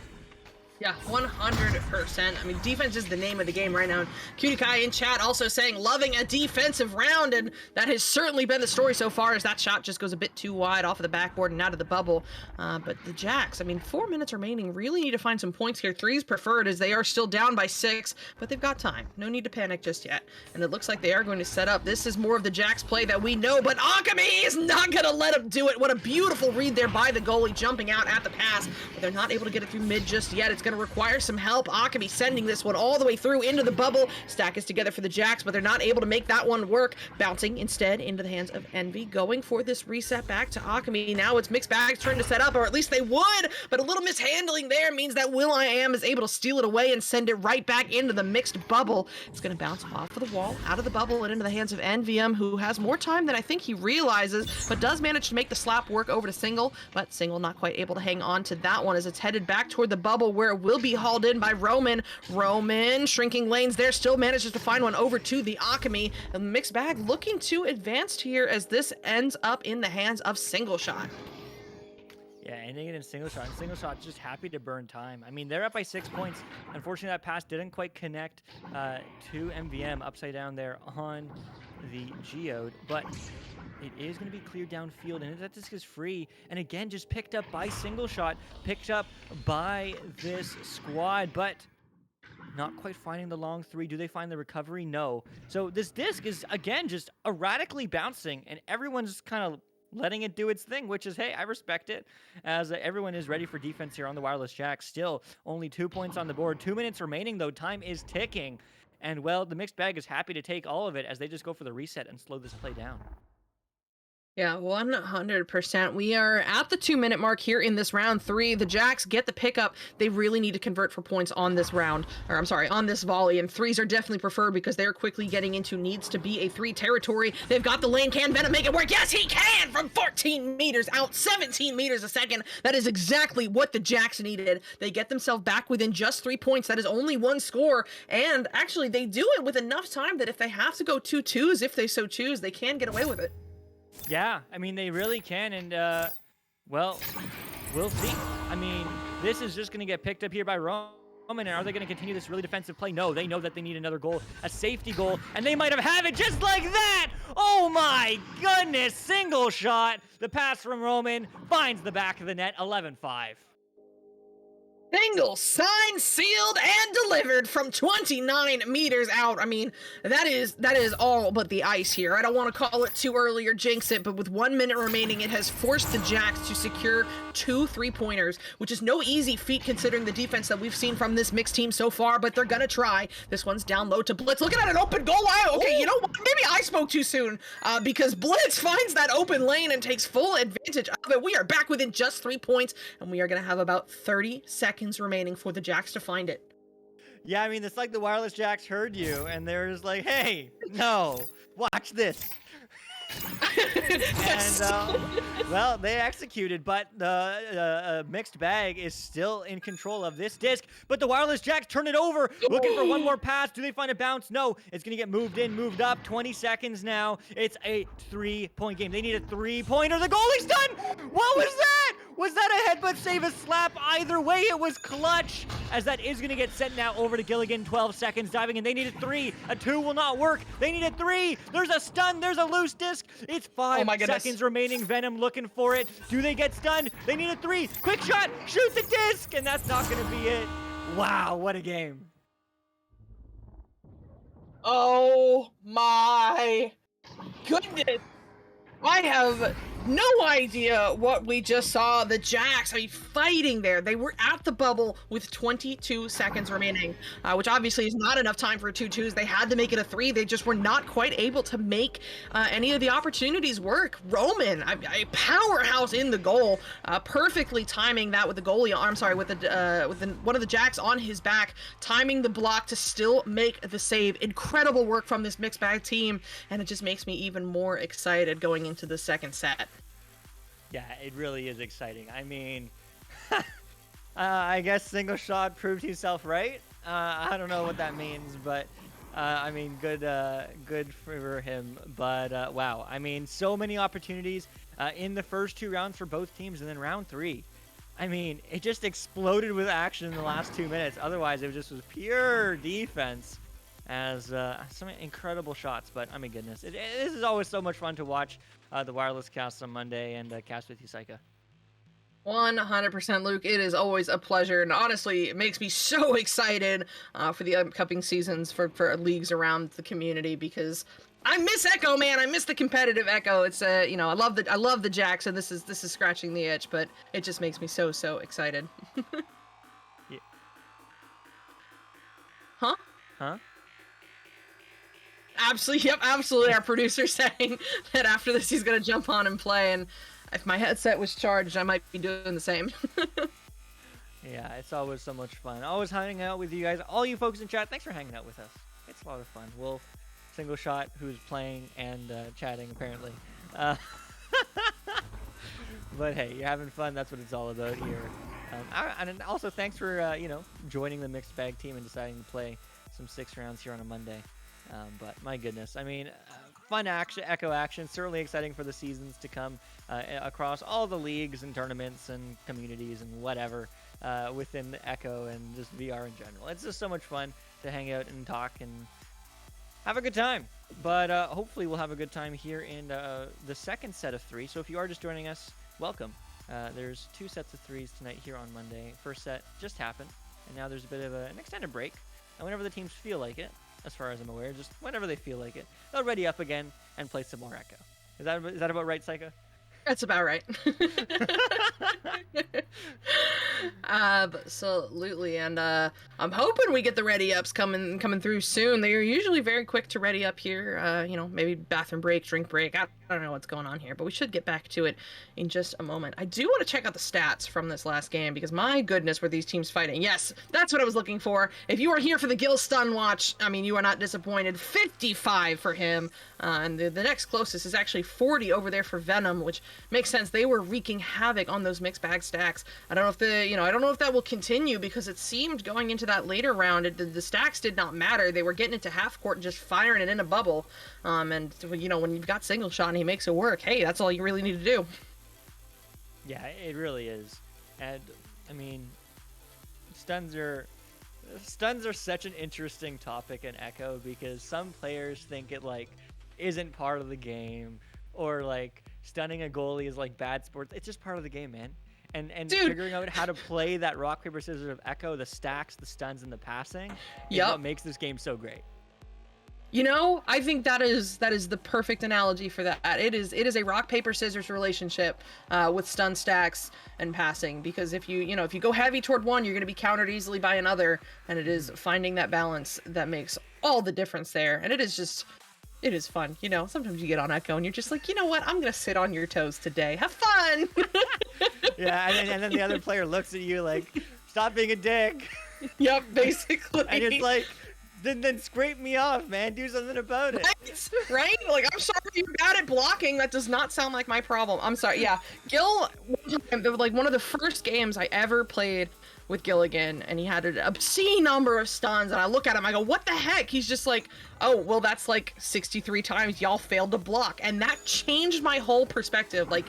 Yeah, 100%. I mean, defense is the name of the game right now. Cutie Kai in chat also saying, loving a defensive round, and that has certainly been the story so far, as that shot just goes a bit too wide off of the backboard and out of the bubble. But the Jacks, I mean, 4 minutes remaining, really need to find some points here. 3's preferred, as they are still down by 6, but they've got time. No need to panic just yet. And it looks like they are going to set up. This is more of the Jacks play that we know, but Akami is not going to let him do it. What a beautiful read there by the goalie, jumping out at the pass, but they're not able to get it through mid just yet. It's going to require some help. Akami sending this one all the way through into the bubble. Stack is together for the Jacks, but they're not able to make that one work. Bouncing instead into the hands of Envy, going for this reset back to Akami. Now it's Mixed Bag's turn to set up, or at least they would, but a little mishandling there means that Will.i.am is able to steal it away and send it right back into the mixed bubble. It's going to bounce off of the wall, out of the bubble, and into the hands of NVM, who has more time than I think he realizes, but does manage to make the slap work over to Single, but Single not quite able to hang on to that one as it's headed back toward the bubble, where it will be hauled in by Roman. Roman shrinking lanes there, still manages to find one over to the Akami. The Mixed Bag looking to advance here as this ends up in the hands of Single Shot. Yeah, ending it in Single Shot. And Single Shot just happy to burn time. I mean, they're up by 6 points. Unfortunately, that pass didn't quite connect to MVM upside down there on the Geode, but it is going to be cleared downfield, and that disc is free. And again, just picked up by Single Shot, picked up by this squad, but not quite finding the long 3. Do they find the recovery? No. So this disc is, again, just erratically bouncing, and everyone's kind of letting it do its thing, which is, hey, I respect it, as everyone is ready for defense here on the Wireless Jacks. Still only 2 points on the board. 2 minutes remaining, though. Time is ticking. And, well, the mixed bag is happy to take all of it as they just go for the reset and slow this play down. Yeah, 100%. We are at the 2-minute mark here in this round 3. The Jacks get the pickup. They really need to convert for points on this round, or I'm sorry, on this volley. And threes are definitely preferred because they're quickly getting into needs to be a 3 territory. They've got the lane. Can Venom make it work? Yes, he can! From 14 meters out, 17 meters a second. That is exactly what the Jacks needed. They get themselves back within just 3 points. That is only 1 score. And actually, they do it with enough time that if they have to go 2-2s, if they so choose, they can get away with it. Yeah, I mean, they really can, and, well, we'll see. I mean, this is just going to get picked up here by Roman, and are they going to continue this really defensive play? No, they know that they need another goal, a safety goal, and they might have it just like that! Oh my goodness, single shot! The pass from Roman finds the back of the net, 11-5. Single, signed, sealed, and delivered from 29 meters out. I mean, that is all but the ice here. I don't want to call it too early or jinx it, but with 1 minute remaining, it has forced the Jacks to secure 2 3-pointers, which is no easy feat considering the defense that we've seen from this mixed team so far, but they're gonna try. This one's down low to Blitz. Looking at an open goal. Okay, you know what? Maybe I spoke too soon, because Blitz finds that open lane and takes full advantage of it. We are back within just 3 points, and we are gonna have about 30 seconds remaining for the Jacks to find it. Yeah, I mean, it's like the Wireless Jacks heard you, and they're just like, hey, no, watch this. And, well, they executed, but the mixed bag is still in control of this disc. But the Wireless Jacks turn it over, looking for one more pass. Do they find a bounce? No, it's going to get moved in, moved up. 20 seconds now. It's a 3-point game. They need a 3-pointer. The goalie's done! What was that? Was that a headbutt save, a slap? Either way, it was clutch, as that is going to get sent now over to Gilligan. 12 seconds diving in. They need a 3. A 2 will not work. They need a 3. There's a stun. There's a loose disc. It's 5 seconds remaining. Venom looking for it. Do they get stunned? They need a 3. Quick shot. Shoot the disc. And that's not going to be it. Wow, what a game. Oh my goodness. I have no idea what we just saw. The Jacks, I mean, fighting there. They were at the bubble with 22 seconds remaining, which obviously is not enough time for 2-2s. They had to make it a 3. They just were not quite able to make any of the opportunities work. Roman, a powerhouse in the goal, perfectly timing that with the goalie. I'm sorry, with one of the Jacks on his back, timing the block to still make the save. Incredible work from this mixed bag team, and it just makes me even more excited going into the second set. Yeah, it really is exciting. I mean, I guess single shot proved himself right. I don't know what that means, but I mean, good for him. But wow, I mean, so many opportunities in the first 2 rounds for both teams, and then round 3. I mean, it just exploded with action in the last 2 minutes. Otherwise, it just was pure defense. As some incredible shots, but I mean, goodness, this is always so much fun to watch the Wireless Cast on Monday, and cast with you, Saika. 100%, Luke. It is always a pleasure, and honestly, it makes me so excited for the upcoming seasons for leagues around the community, because I miss Echo, man. I miss the competitive Echo. It's you know, I love the Jacks, and this is scratching the itch, but it just makes me so excited. Yeah. Huh? Absolutely, yep, absolutely. Our producer saying that after this he's gonna jump on and play, and if my headset was charged, I might be doing the same. Yeah, it's always so much fun. Always hanging out with you guys. All you folks in chat, thanks for hanging out with us. It's a lot of fun. Wolf, Single Shot, who's playing and chatting, apparently. But hey, you're having fun. That's what it's all about here. And also, thanks for, you know, joining the mixed bag team and deciding to play some 6 rounds here on a Monday. But my goodness, I mean, fun action, Echo action, certainly exciting for the seasons to come across all the leagues and tournaments and communities and whatever within Echo and just VR in general. It's just so much fun to hang out and talk and have a good time. But hopefully we'll have a good time here in the second set of 3. So if you are just joining us, welcome. There's 2 sets of 3s tonight here on Monday. First set just happened, and now there's a bit of an extended break. And whenever the teams feel like it, as far as I'm aware, just whenever they feel like it, they'll ready up again and play some more Echo. Is that about right, Saika? That's about right. Absolutely, and I'm hoping we get the ready ups coming through soon. They are usually very quick to ready up here. Maybe bathroom break, drink break. I don't know what's going on here, but we should get back to it in just a moment. I do want to check out the stats from this last game because my goodness, were these teams fighting? Yes, that's what I was looking for. If you are here for the Gil stun watch, I mean, you are not disappointed. 55 for him, and the next closest is actually 40 over there for Venom, which makes sense. They were wreaking havoc on those mixed bag stacks. I don't know if that will continue because it seemed going into that later round, the stacks did not matter. They were getting into half court and just firing it in a bubble. And when you've got single shot and he makes it work, hey, that's all you really need to do. Yeah, it really is. And I mean, stuns are such an interesting topic in Echo because some players think it like isn't part of the game, or like stunning a goalie is like bad sports. It's just part of the game, man. And Dude. Figuring out how to play that rock paper scissors of Echo, the stacks, the stuns, and the passing is Yep. what makes this game so great. I think that is the perfect analogy for that. It is a rock paper scissors relationship with stun stacks and passing, because if you go heavy toward one, you're going to be countered easily by another, and it is finding that balance that makes all the difference there. And it is fun. Sometimes you get on Echo and you're just like, you know what? I'm going to sit on your toes today. Have fun. Yeah, and then the other player looks at you like, stop being a dick. Yep, basically. And it's like, then scrape me off, man. Do something about it. Right? Like, I'm sorry you're bad at blocking. That does not sound like my problem. I'm sorry. Yeah. Gil, like one of the first games I ever played with Gilligan, and he had an obscene number of stuns, and I look at him, I go, what the heck? He's just like, oh, well, that's like 63 times y'all failed to block. And that changed my whole perspective. Like,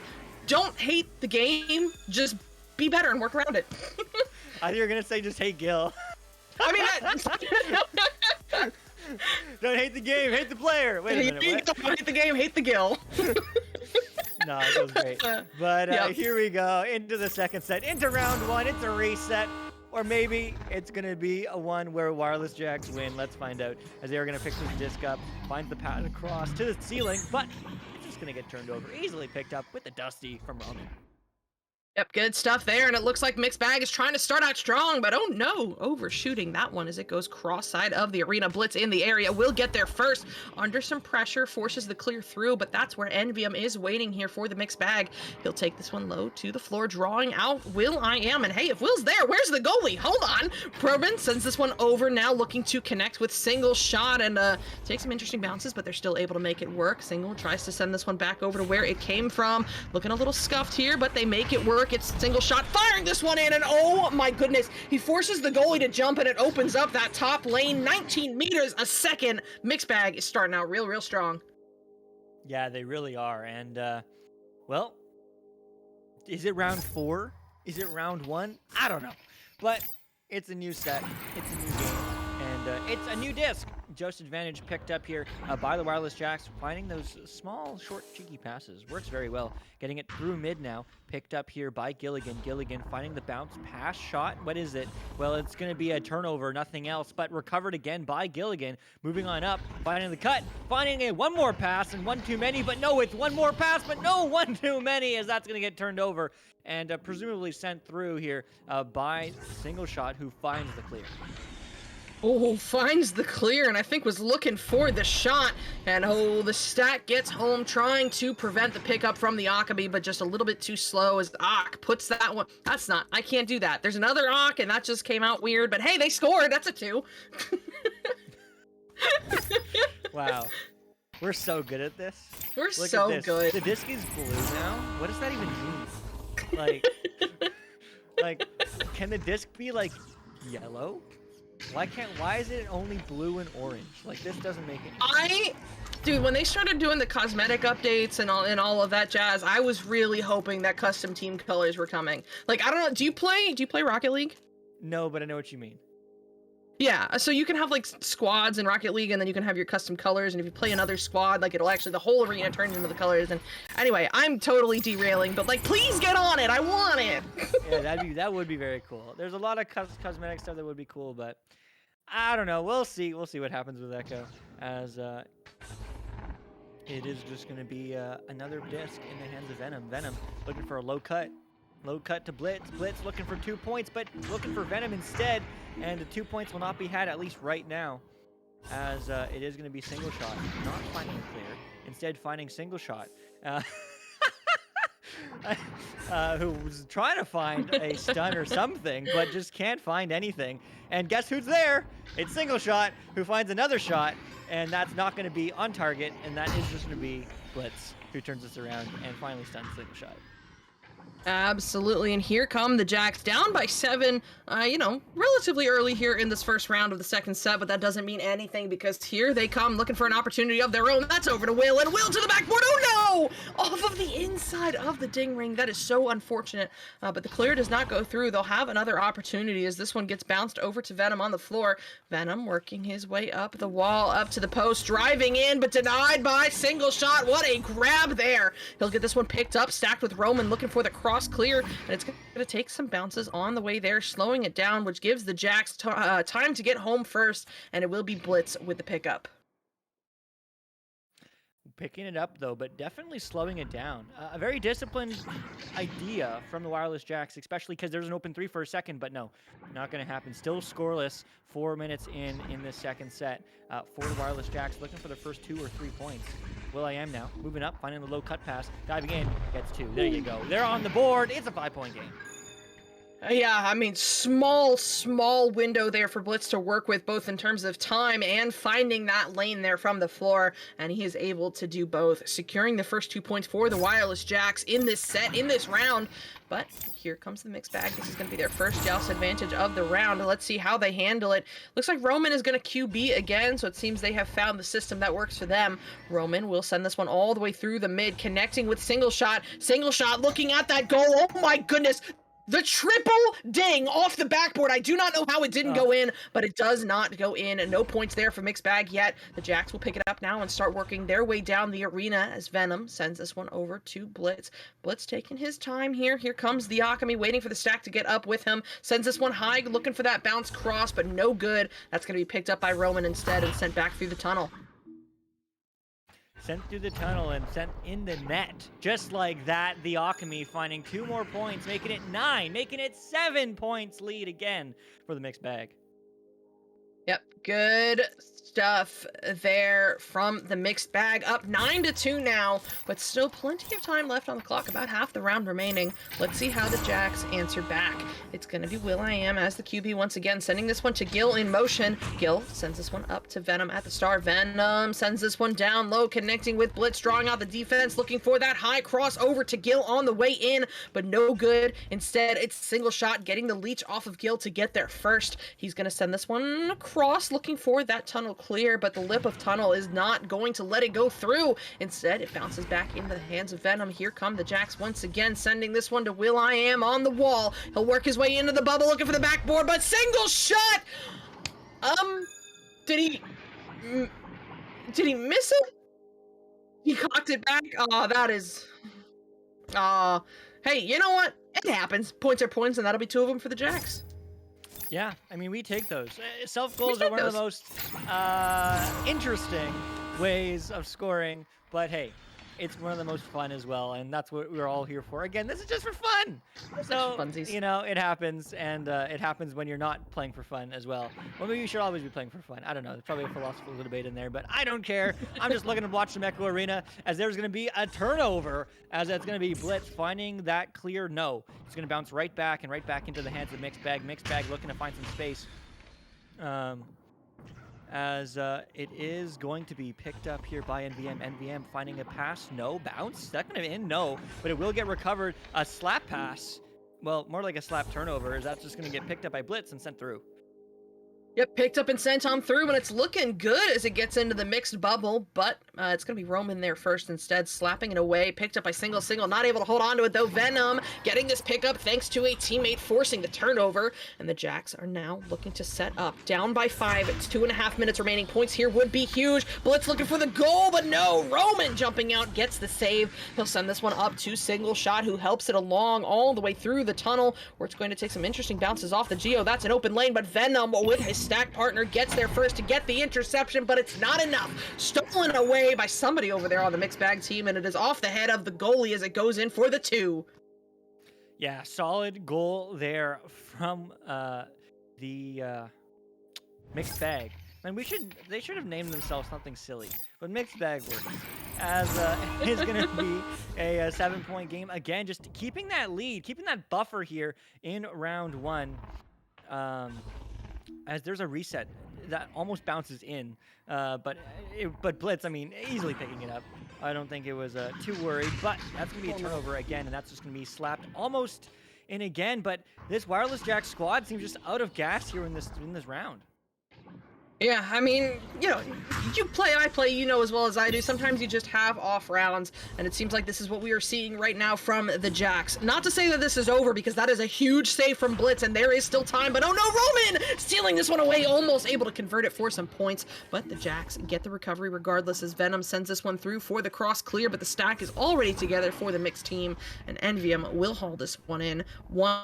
don't hate the game, just be better and work around it. I thought you were going to say just hate Gil. I mean, don't hate the game, hate the player. Wait a minute, what? Don't hate the game, hate the Gil. No, it was great. But Yep. Here we go, into the second set, into round one. It's a reset, or maybe it's going to be a one where Wireless Jacks win. Let's find out, as they are going to pick this disc up, find the pass across to the ceiling, but it's just going to get turned over, easily picked up with the Dusty from Roman. Yep, good stuff there, and it looks like Mixed Bag is trying to start out strong, but oh no, overshooting that one as it goes cross side of the arena. Blitz in the area, will get there first, under some pressure, forces the clear through, but that's where Envium is waiting here for the Mixed Bag. He'll take this one low to the floor, drawing out will.i.am, and hey, if Will's there, where's the goalie? Hold on, Probin sends this one over now, looking to connect with Single shot, and take some interesting bounces, but they're still able to make it work. Single tries to send this one back over to where it came from, looking a little scuffed here, but they make it work. It's Single shot, firing this one in, and oh my goodness, he forces the goalie to jump, and it opens up that top lane. 19 meters a second. Mixed Bag is starting out real strong. Yeah, they really are. And, well, is it round 4? Is it round 1? I don't know. But it's a new set. It's a new game. And it's a new disc. Just advantage picked up here by the Wireless Jacks, finding those small, short, cheeky passes. Works very well. Getting it through mid now. Picked up here by Gilligan. Gilligan finding the bounce pass shot. What is it? Well, it's going to be a turnover, nothing else, but recovered again by Gilligan. Moving on up, finding the cut, finding one more pass, and one too many, but no, it's one more pass, but no, one too many, as that's going to get turned over and presumably sent through here by Single Shot, who finds the clear. Oh, finds the clear, and I think was looking for the shot, and oh, the stack gets home, trying to prevent the pickup from the Akabi, but just a little bit too slow as Ak puts that one. I can't do that. There's another Ak, and that just came out weird, but hey, they scored. That's a 2. Wow. We're so good at this. We're Look so at this. good. The disc is blue now. What does that even mean? Like, can the disc be like yellow? Why is it only blue and orange? Like, this doesn't make it. Dude, when they started doing the cosmetic updates and all of that jazz, I was really hoping that custom team colors were coming. Like, I don't know, do you play Rocket League? No, but I know what you mean. Yeah, so you can have like squads in Rocket League, and then you can have your custom colors, and if you play another squad, like the whole arena turns into the colors. And anyway, I'm totally derailing, but like, please get on it, I want it. Yeah, that would be very cool. There's a lot of cosmetic stuff that would be cool, but I don't know. We'll see what happens with Echo as It is just going to be another disc in the hands of Venom. Venom looking for a low cut. Low cut to Blitz. Blitz looking for 2 points, but looking for Venom instead. And the 2 points will not be had, at least right now, as it is going to be single shot. Not finding a clear. Instead, finding single shot. Who was trying to find a stun or something, but just can't find anything. And guess who's there? It's single shot, who finds another shot, and that's not going to be on target, and that is just going to be Blitz, who turns this around and finally stuns single shot. Absolutely, and here come the Jacks down by 7, relatively early here in this first round of the second set, but that doesn't mean anything because here they come looking for an opportunity of their own. That's over to Will, and Will to the backboard. Oh no! Off of the inside of the ding ring. That is so unfortunate, but the clear does not go through. They'll have another opportunity as this one gets bounced over to Venom on the floor. Venom working his way up the wall, up to the post, driving in, but denied by single shot. What a grab there. He'll get this one picked up, stacked with Roman, looking for the cross clear, and it's going to take some bounces on the way there, slowing it down, which gives the Jacks time to get home first, and it will be Blitz with the pickup. Picking it up though, but definitely slowing it down. A very disciplined idea from the Wireless Jacks, especially because there's an open 3 for a second, but no, not going to happen. Still scoreless 4 minutes in this second set for the Wireless Jacks, looking for the first 2 or 3 points. will.i.am now, moving up, finding the low cut pass, diving in, gets 2. There you go. They're on the board. It's a 5-point game. Yeah, I mean, small window there for Blitz to work with, both in terms of time and finding that lane there from the floor, and he is able to do both, securing the first 2 points for the Wireless Jacks in this set, in this round. But here comes the mixed bag. This is going to be their first joust advantage of the round. Let's see how they handle it. Looks like Roman is going to QB again, so it seems they have found the system that works for them. Roman will send this one all the way through the mid, connecting with single shot. Single shot looking at that goal. Oh my goodness. The triple ding off the backboard. I do not know how it didn't go in, but it does not go in. No points there for mixed bag yet. The Jacks will pick it up now and start working their way down the arena as Venom sends this one over to Blitz. Blitz taking his time here. Here comes the Alchemy, waiting for the stack to get up with him. Sends this one high, looking for that bounce cross, but no good. That's going to be picked up by Roman instead and sent back through the tunnel. Sent through the tunnel and sent in the net. Just like that, the Alchemy finding 2 more points, making it 9, making it 7 points lead again for the mixed bag. Yep, good stuff there from the mixed bag. Up 9-2 now, but still plenty of time left on the clock, about half the round remaining. Let's see how the Jacks answer back. It's going to be will.i.am as the QB once again, sending this one to Gil in motion. Gil sends this one up to Venom at the star. Venom sends this one down low, connecting with Blitz, drawing out the defense, looking for that high cross over to Gil on the way in, but no good. Instead, it's single shot, getting the leech off of Gil to get there first. He's going to send this one across, looking for that tunnel clear, but the lip of tunnel is not going to let it go through. Instead, it bounces back into the hands of Venom. Here come the Jacks once again, sending this one to will.i.am on the wall. He'll work his way into the bubble, looking for the backboard, but single shot! Did he miss it? He cocked it back? Oh, that is... hey, you know what? It happens. Points are points, and that'll be 2 of them for the Jacks. Yeah, I mean, we take those. Self-goals are one of the most interesting ways of scoring, but hey, it's one of the most fun as well, and that's what we're all here for. Again, this is just for fun. So, you know, it happens, and it happens when you're not playing for fun as well. Well, maybe you should always be playing for fun. I don't know. There's probably a philosophical debate in there, but I don't care. I'm just looking to watch the Echo Arena as there's going to be a turnover, as it's going to be Blitz finding that clear no. It's going to bounce right back and right back into the hands of Mixed Bag. Mixed Bag looking to find some space. As it is going to be picked up here by NVM. NVM finding a pass, no. Bounce, second in, no. But it will get recovered. A slap pass, well, more like a slap turnover, is that's just going to get picked up by Blitz and sent through. Yep, picked up and sent on through, and it's looking good as it gets into the mixed bubble, but it's going to be Roman there first instead, slapping it away, picked up by single, not able to hold on to it, though. Venom getting this pickup thanks to a teammate forcing the turnover, and the Jacks are now looking to set up. Down by 5, it's 2.5 minutes remaining. Points here would be huge. Blitz looking for the goal, but no, Roman jumping out, gets the save. He'll send this one up to single shot, who helps it along all the way through the tunnel, where it's going to take some interesting bounces off the Geo. That's an open lane, but Venom with his stack partner gets there first to get the interception, but it's not enough. Stolen away spray by somebody over there on the mixed bag team, and it is off the head of the goalie as it goes in for the 2. Yeah, solid goal there from the mixed bag. And they should have named themselves something silly, but mixed bag works. As it's going to be a 7-point game again, just keeping that lead, keeping that buffer here in round 1. As there's a reset that almost bounces in, but Blitz, I mean, easily picking it up. I don't think it was too worried, but that's going to be a turnover again, and that's just going to be slapped almost in again. But this Wireless Jack squad seems just out of gas here in this round. Yeah, I mean, you know, you play, I play, you know as well as I do. Sometimes you just have off rounds, and it seems like this is what we are seeing right now from the Jacks. Not to say that this is over, because that is a huge save from Blitz, and there is still time, but oh no, Roman stealing this one away, almost able to convert it for some points, but the Jacks get the recovery regardless as Venom sends this one through for the cross clear, but the stack is already together for the mixed team, and Envium will haul this one in. 1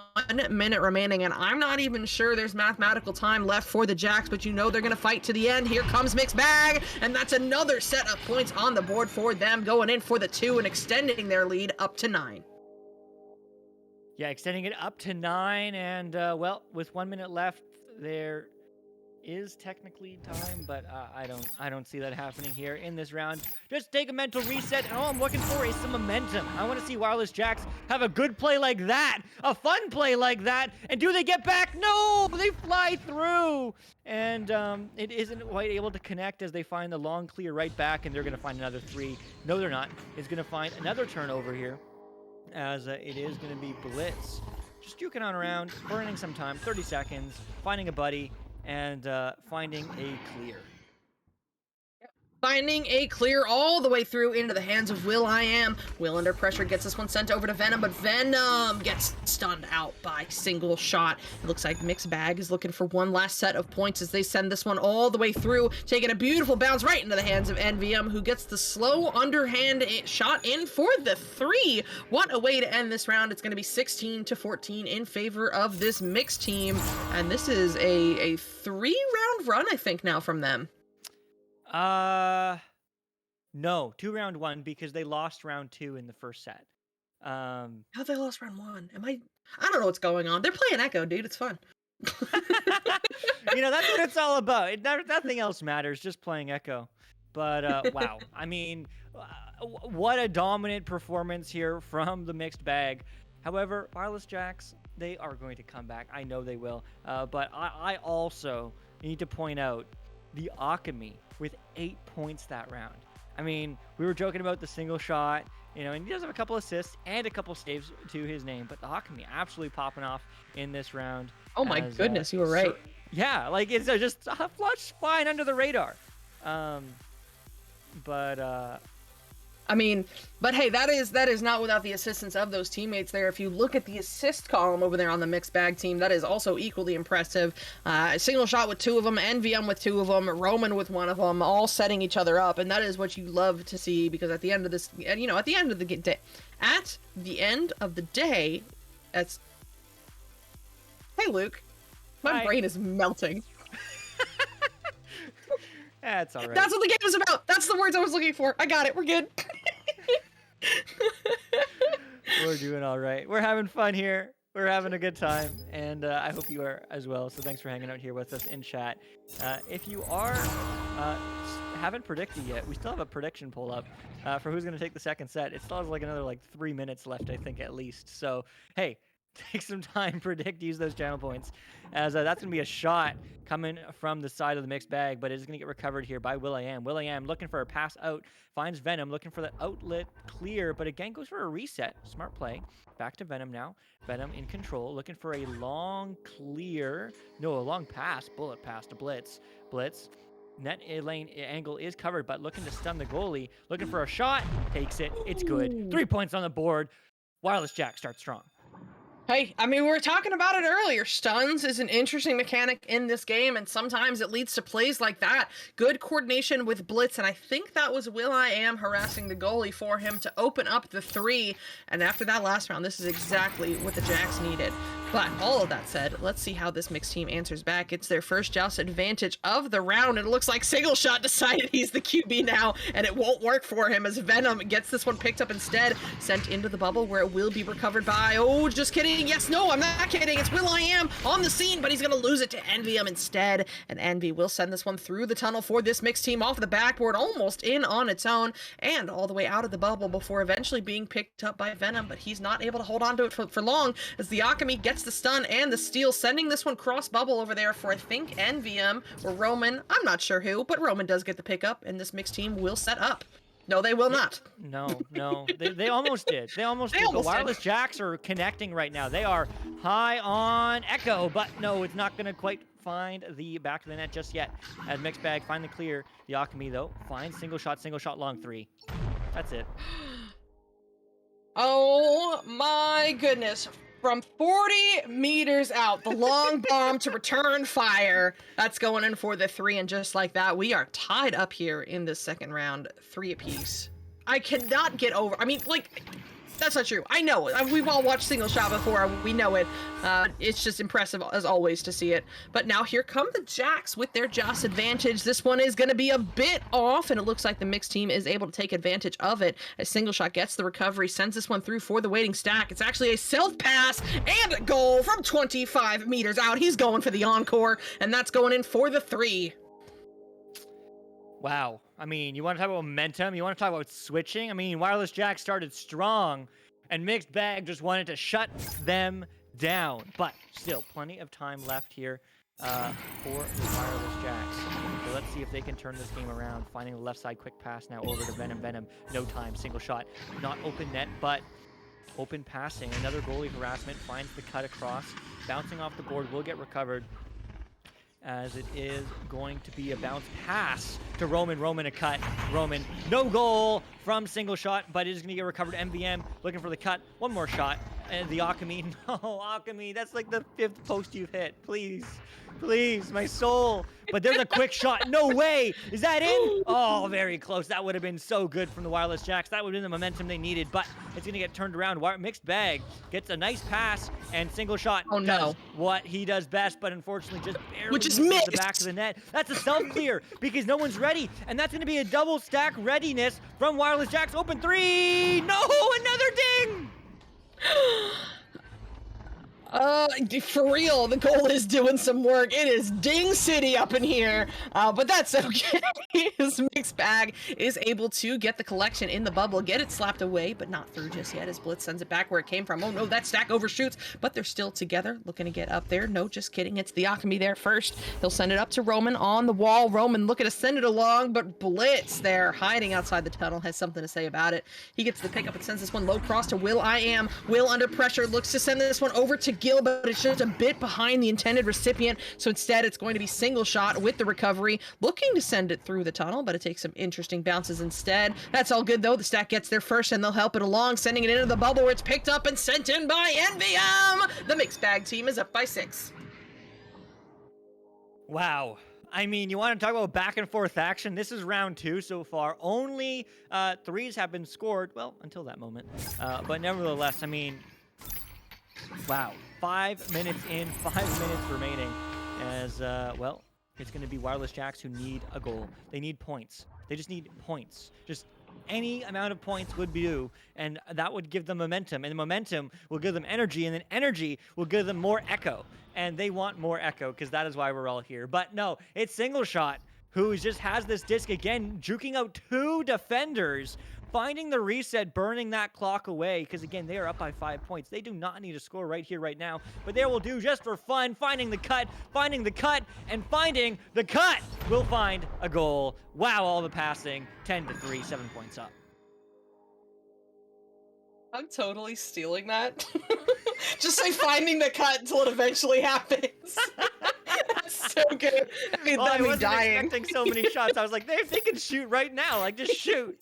minute remaining, and I'm not even sure there's mathematical time left for the Jacks, but you know they're gonna fight to the end. Here comes mixed bag, and that's another set of points on the board for them, going in for the 2 and extending their lead up to 9. Yeah, extending it up to 9, and well, with 1 minute left, there is technically time, but I don't see that happening here in this round. Just take a mental reset, and all I'm looking for is some momentum. I want to see Wireless Jacks have a good play like that, a fun play like that, and do they get back? No, they fly through, and it isn't quite able to connect as they find the long clear right back, and they're going to find another 3. No, they're not. It's going to find another turnover here, as it is going to be Blitz. Just juking on around, burning some time, 30 seconds, finding a buddy, and finding a clear. Finding a clear all the way through into the hands of will.i.am. Will under pressure gets this one sent over to Venom, but Venom gets stunned out by single shot. It looks like Mixed Bag is looking for one last set of points as they send this one all the way through, taking a beautiful bounce right into the hands of NVM, who gets the slow underhand shot in for the 3. What a way to end this round. It's going to be 16-14 in favor of this mixed team, and this is a 3-round run, I think, now from them. No, 2 round 1 because they lost round 2 in the first set. How they lost round 1? I don't know what's going on. They're playing Echo, dude. It's fun. You know, that's what it's all about. Nothing else matters, just playing Echo. But, wow. I mean, what a dominant performance here from the mixed bag. However, Wireless Jacks, they are going to come back. I know they will. But I also need to point out the Alchemy with 8 points that round. I mean, we were joking about the single shot, you know, and he does have a couple assists and a couple saves to his name, but the Alchemy absolutely popping off in this round. Oh my goodness, you were right. Yeah, like it's just flush flying under the radar. I mean, but hey, that is not without the assistance of those teammates there. If you look at the assist column over there on the mixed bag team, that is also equally impressive. A single shot with 2 of them, NVM with 2 of them, Roman with 1 of them, all setting each other up, and that is what you love to see, because at the end of this, you know, at the end of the day, that's. Hey, Luke, my brain is melting. That's all right. That's what the game is about. That's the words I was looking for. I got it. We're good. We're doing all right. We're having fun here. We're having a good time, and I hope you are as well. So thanks for hanging out here with us in chat. If you haven't predicted yet, we still have a prediction poll up for who's going to take the second set. It still has like another 3 minutes left, I think, at least. So, hey, take some time, predict, use those channel points, as that's going to be a shot coming from the side of the mixed bag, but it is going to get recovered here by will.i.am. will.i.am looking for a pass out, finds Venom, looking for the outlet clear, but again goes for a reset. Smart play. Back to Venom now. Venom in control, looking for a long clear. No, a long pass. Bullet pass to Blitz. Blitz. Net lane angle is covered, but looking to stun the goalie. Looking for a shot. Takes it. It's good. 3 points on the board. Wireless Jack starts strong. Hey, I mean, we were talking about it earlier. Stuns is an interesting mechanic in this game, and sometimes it leads to plays like that. Good coordination with Blitz, and I think that was will.i.am harassing the goalie for him to open up the 3. And after that last round, this is exactly what the Jacks needed. But all of that said, let's see how this mixed team answers back. It's their first joust advantage of the round, and it looks like Single Shot decided he's the QB now, and it won't work for him as Venom gets this one picked up instead, sent into the bubble where it will be recovered by, oh, just kidding, yes, no, I'm not kidding, it's will.i.am on the scene, but he's gonna lose it to Envyum instead, and Envy will send this one through the tunnel for this mixed team off the backboard, almost in on its own, and all the way out of the bubble before eventually being picked up by Venom, but he's not able to hold on to it for long, as the Akami gets the stun and the steal, sending this one cross bubble over there for, I think, Envyum or Roman. I'm not sure who, but Roman does get the pickup, and this mixed team will set up. No, they will not. No. They almost did. They almost did. The Wireless Jacks are connecting right now. They are high on Echo, but no, it's not going to quite find the back of the net just yet. As Mixed Bag find the clear. The Akami, though, finds single shot, long 3. That's it. Oh my goodness. From 40 meters out, the long bomb to return fire. That's going in for the 3, and just like that, we are tied up here in this second round, 3 apiece. I cannot get over, I mean, like, that's not true. I know. We've all watched Single Shot before. We know it. It's just impressive, as always, to see it. But now here come the Jacks with their Joust advantage. This one is going to be a bit off, and it looks like the mixed team is able to take advantage of it. As Single Shot gets the recovery, sends this one through for the waiting stack. It's actually a self-pass and a goal from 25 meters out. He's going for the encore, and that's going in for the 3. Wow. I mean, you want to talk about momentum? You want to talk about switching? I mean, Wireless Jack started strong, and Mixed Bag just wanted to shut them down. But still, plenty of time left here for the Wireless Jacks. So let's see if they can turn this game around. Finding the left side quick pass now over to Venom. Venom, no time, single shot. Not open net, but open passing. Another goalie harassment, finds the cut across. Bouncing off the board, will get recovered, as it is going to be a bounce pass to Roman. Roman a cut. Roman, no goal from single shot, but it is going to get recovered. MVM looking for the cut. One more shot. And the Akami. No, Akami, that's like the 5th post you've hit. Please. Please, my soul. But there's a quick shot. No way. Is that in? Oh, very close. That would have been so good from the Wireless Jacks. That would have been the momentum they needed, but it's going to get turned around. Mixed Bag gets a nice pass, and single shot does what he does best, but unfortunately just barely misses the back of the net. That's a self-clear because no one's ready, and that's going to be a double stack readiness from Wireless Jacks. Open 3. No, another ding. For real, the goal is doing some work. It is Ding City up in here, but that's okay. His Mixed Bag is able to get the collection in the bubble, get it slapped away, but not through just yet as Blitz sends it back where it came from. Oh no, that stack overshoots, but they're still together, looking to get up there. No, just kidding. It's the Akami there first. He'll send it up to Roman on the wall. Roman looking to send it along, but Blitz there, hiding outside the tunnel, has something to say about it. He gets the pickup and sends this one low cross to will.i.am. Will under pressure, looks to send this one over to Gil, but it's just a bit behind the intended recipient, so instead it's going to be single shot with the recovery, looking to send it through the tunnel, but it takes some interesting bounces instead. That's all good though. The stack gets there first, and they'll help it along, sending it into the bubble where it's picked up and sent in by NVM. The Mixed Bag team is up by 6. Wow. I mean, you want to talk about back and forth action? This is round 2 so far. Only 3s have been scored, well, until that moment. But nevertheless, I mean, wow. 5 minutes in, 5 minutes remaining, as, well, it's going to be Wireless Jacks who need a goal. They need points. They just need points. Just any amount of points would do, and that would give them momentum, and the momentum will give them energy, and then energy will give them more echo, and they want more echo, because that is why we're all here. But no, it's single shot who just has this disc again, juking out 2 defenders, finding the reset, burning that clock away, because again, they are up by 5 points. They do not need to score right here, right now, but they will do just for fun, finding the cut, and finding the cut will find a goal. Wow, all the passing, 10-3, 7 points up. I'm totally stealing that. Just say finding the cut until it eventually happens. That's so good. I mean, well, I wasn't expecting so many shots. I was like, they can shoot right now. Like, just shoot.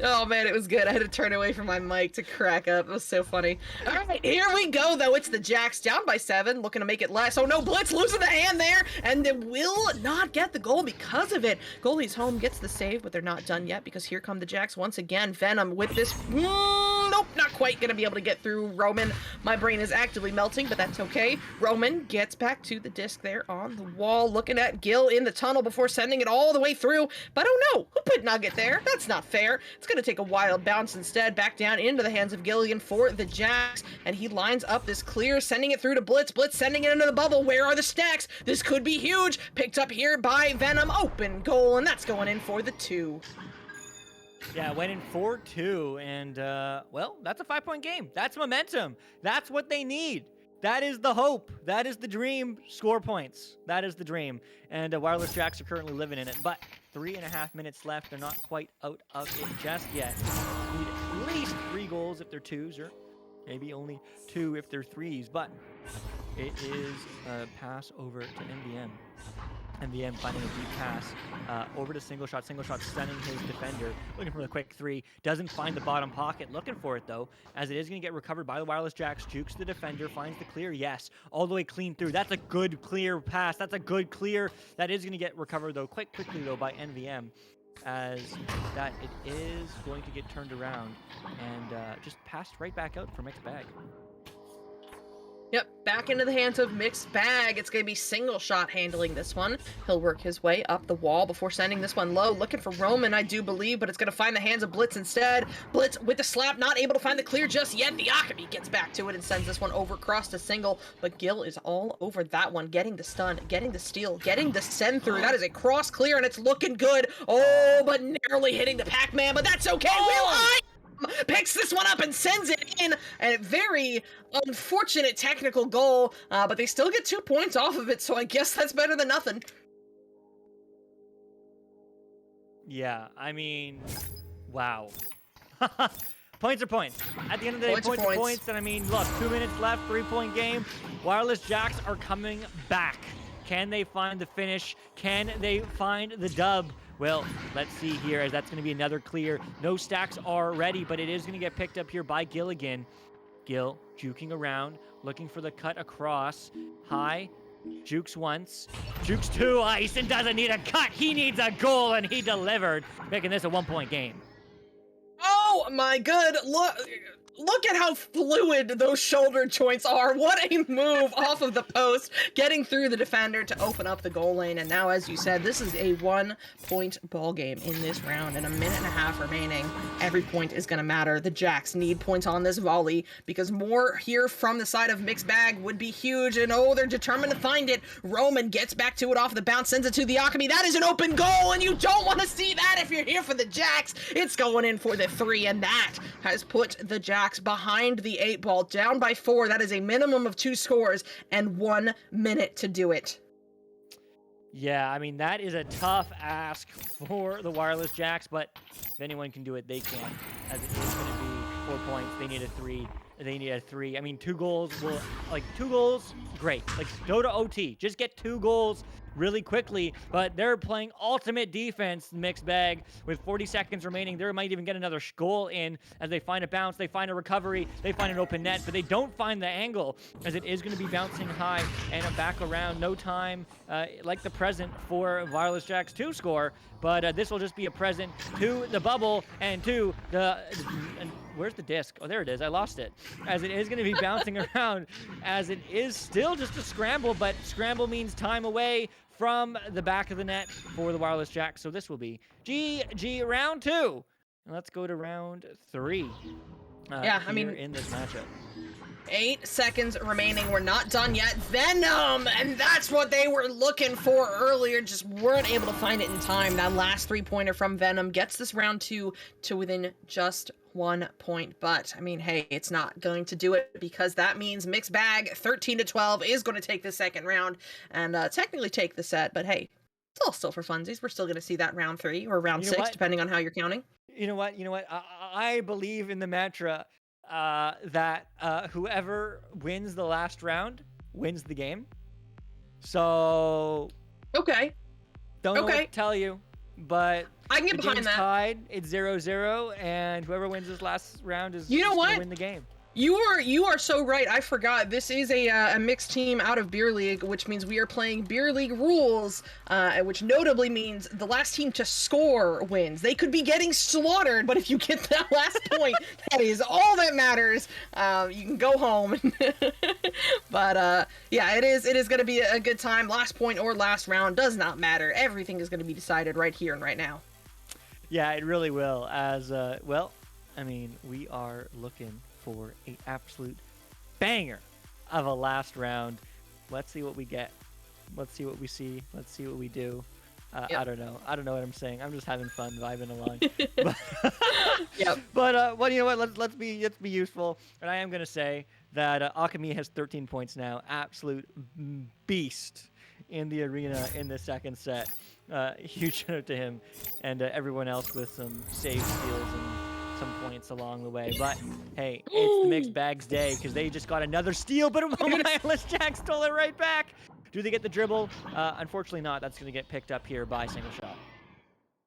Oh man, it was good. I had to turn away from my mic to crack up. It was so funny. All right, here we go though. It's the Jacks down by 7, looking to make it less. Oh no, Blitz losing the hand there, and they will not get the goal because of it. Goalie's home gets the save, but they're not done yet because here come the Jacks once again. Venom with this. No Nope, not quite gonna be able to get through Roman. My brain is actively melting, but that's okay. Roman gets back to the disc there on the wall, looking at Gil in the tunnel before sending it all the way through. But oh no, who put Nugget there? That's not fair. It's gonna take a wild bounce instead, back down into the hands of Gilligan for the Jax, and he lines up this clear, sending it through to Blitz. Blitz sending it into the bubble. Where are the stacks? This could be huge. Picked up here by Venom. Open goal, and that's going in for the 2. Yeah, went in 4-2, and, well, that's a 5-point game. That's momentum. That's what they need. That is the hope. That is the dream. Score points. That is the dream. And Wireless Jacks are currently living in it. But 3.5 minutes left. They're not quite out of it just yet. Need at least 3 goals if they're 2s, or maybe only 2 if they're 3s. But it is a pass over to MVM. MVM finding a deep pass over to Single Shot stunning his defender, looking for the quick 3, doesn't find the bottom pocket, looking for it though, as it is going to get recovered by the Wireless Jacks. Jukes the defender, finds the clear, yes, all the way clean through. That's a good clear pass, that's a good clear. That is going to get recovered though, quickly though by MVM, as that it is going to get turned around and just passed right back out for Mixed Bag. Yep, back into the hands of Mixed Bag. It's going to be Single Shot handling this one. He'll work his way up the wall before sending this one low. Looking for Roman, I do believe, but it's going to find the hands of Blitz instead. Blitz with the slap, not able to find the clear just yet. The Akami gets back to it and sends this one over across to Single, but Gil is all over that one, getting the stun, getting the steal, getting the send through. That is a cross clear, and it's looking good. Oh, but narrowly hitting the Pac-Man, but that's okay. Will I? Picks this one up and sends it in. A very unfortunate technical goal, but they still get 2 points off of it, so I guess that's better than nothing. Yeah, I mean, wow. Points are points. At the end of the day, points are points. And I mean, look, 2 minutes left, 3-point game. Wireless Jacks are coming back. Can they find the finish? Can they find the dub? Well, let's see here, as that's going to be another clear. No stacks are ready, but it is going to get picked up here by Gil again. Gil juking around, looking for the cut across. High, jukes once, jukes 2, ice, and doesn't need a cut. He needs a goal, and he delivered, making this a 1-point game. Oh my good, look at how fluid those shoulder joints are. What a move off of the post, getting through the defender to open up the goal lane. And now, as you said, this is a 1-point ball game in this round, and 1.5 minutes remaining. Every point is going to matter. The Jacks need points on this volley, because more here from the side of Mixed Bag would be huge. And oh, they're determined to find it. Roman gets back to it off the bounce, sends it to the Akami. That is an open goal, and you don't want to see that if you're here for the Jacks. It's going in for the 3, and that has put the Jacks behind the 8 ball, down by 4. That is a minimum of 2 scores and 1 minute to do it. Yeah, I mean, that is a tough ask for the Wireless Jacks, but if anyone can do it, they can, as it is going to be 4 points. They need a 3. They need a 3. I mean, 2 goals will, 2 goals, great. Go to OT. Just get 2 goals really quickly, but they're playing ultimate defense, Mixed Bag, with 40 seconds remaining. They might even get another goal in as they find a bounce, they find a recovery, they find an open net, but they don't find the angle, as it is going to be bouncing high and back around. No time like the present for Wireless Jacks to score, but this will just be a present to the bubble and to the... Where's the disc? Oh, there it is. I lost it. As it is going to be bouncing around, as it is still just a scramble, but scramble means time away from the back of the net for the Wireless Jacks. So this will be GG round 2. And let's go to round 3. Yeah, I mean, in this matchup. 8 seconds remaining. We're not done yet. Venom! And that's what they were looking for earlier. Just weren't able to find it in time. That last 3-pointer from Venom gets this round 2 to within just 1 point. But, I mean, hey, it's not going to do it, because that means Mixed Bag 13-12 is going to take the second round and technically take the set. But, hey, it's all still for funsies. We're still going to see that round 3 or round 6, depending on how you're counting. You know what? I believe in the mantra that whoever wins the last round wins the game. So okay, don't know what to tell you, but I can get behind that. Tied, it's 0-0, and whoever wins this last round is going to win the game. You are so right. I forgot. This is a mixed team out of Beer League, which means we are playing Beer League rules, which notably means the last team to score wins. They could be getting slaughtered, but if you get that last point, that is all that matters. You can go home. But yeah, it is going to be a good time. Last point or last round does not matter. Everything is going to be decided right here and right now. Yeah, it really will. As well, I mean, we are looking for an absolute banger of a last round. Let's see what we get. Let's see what we see. Let's see what we do. Yep. I don't know. I don't know what I'm saying. I'm just having fun, vibing along. Yep. But well, you know what? Let's be useful. And I am gonna say that Akami has 13 points now. Absolute beast in the arena in the second set. Huge shout out to him and everyone else with some save steals and some points along the way. But hey, it's the mixed bags day because they just got another steal, but Wireless Jack stole it right back. Do they get the dribble? Unfortunately not. That's going to get picked up here by Single Shot.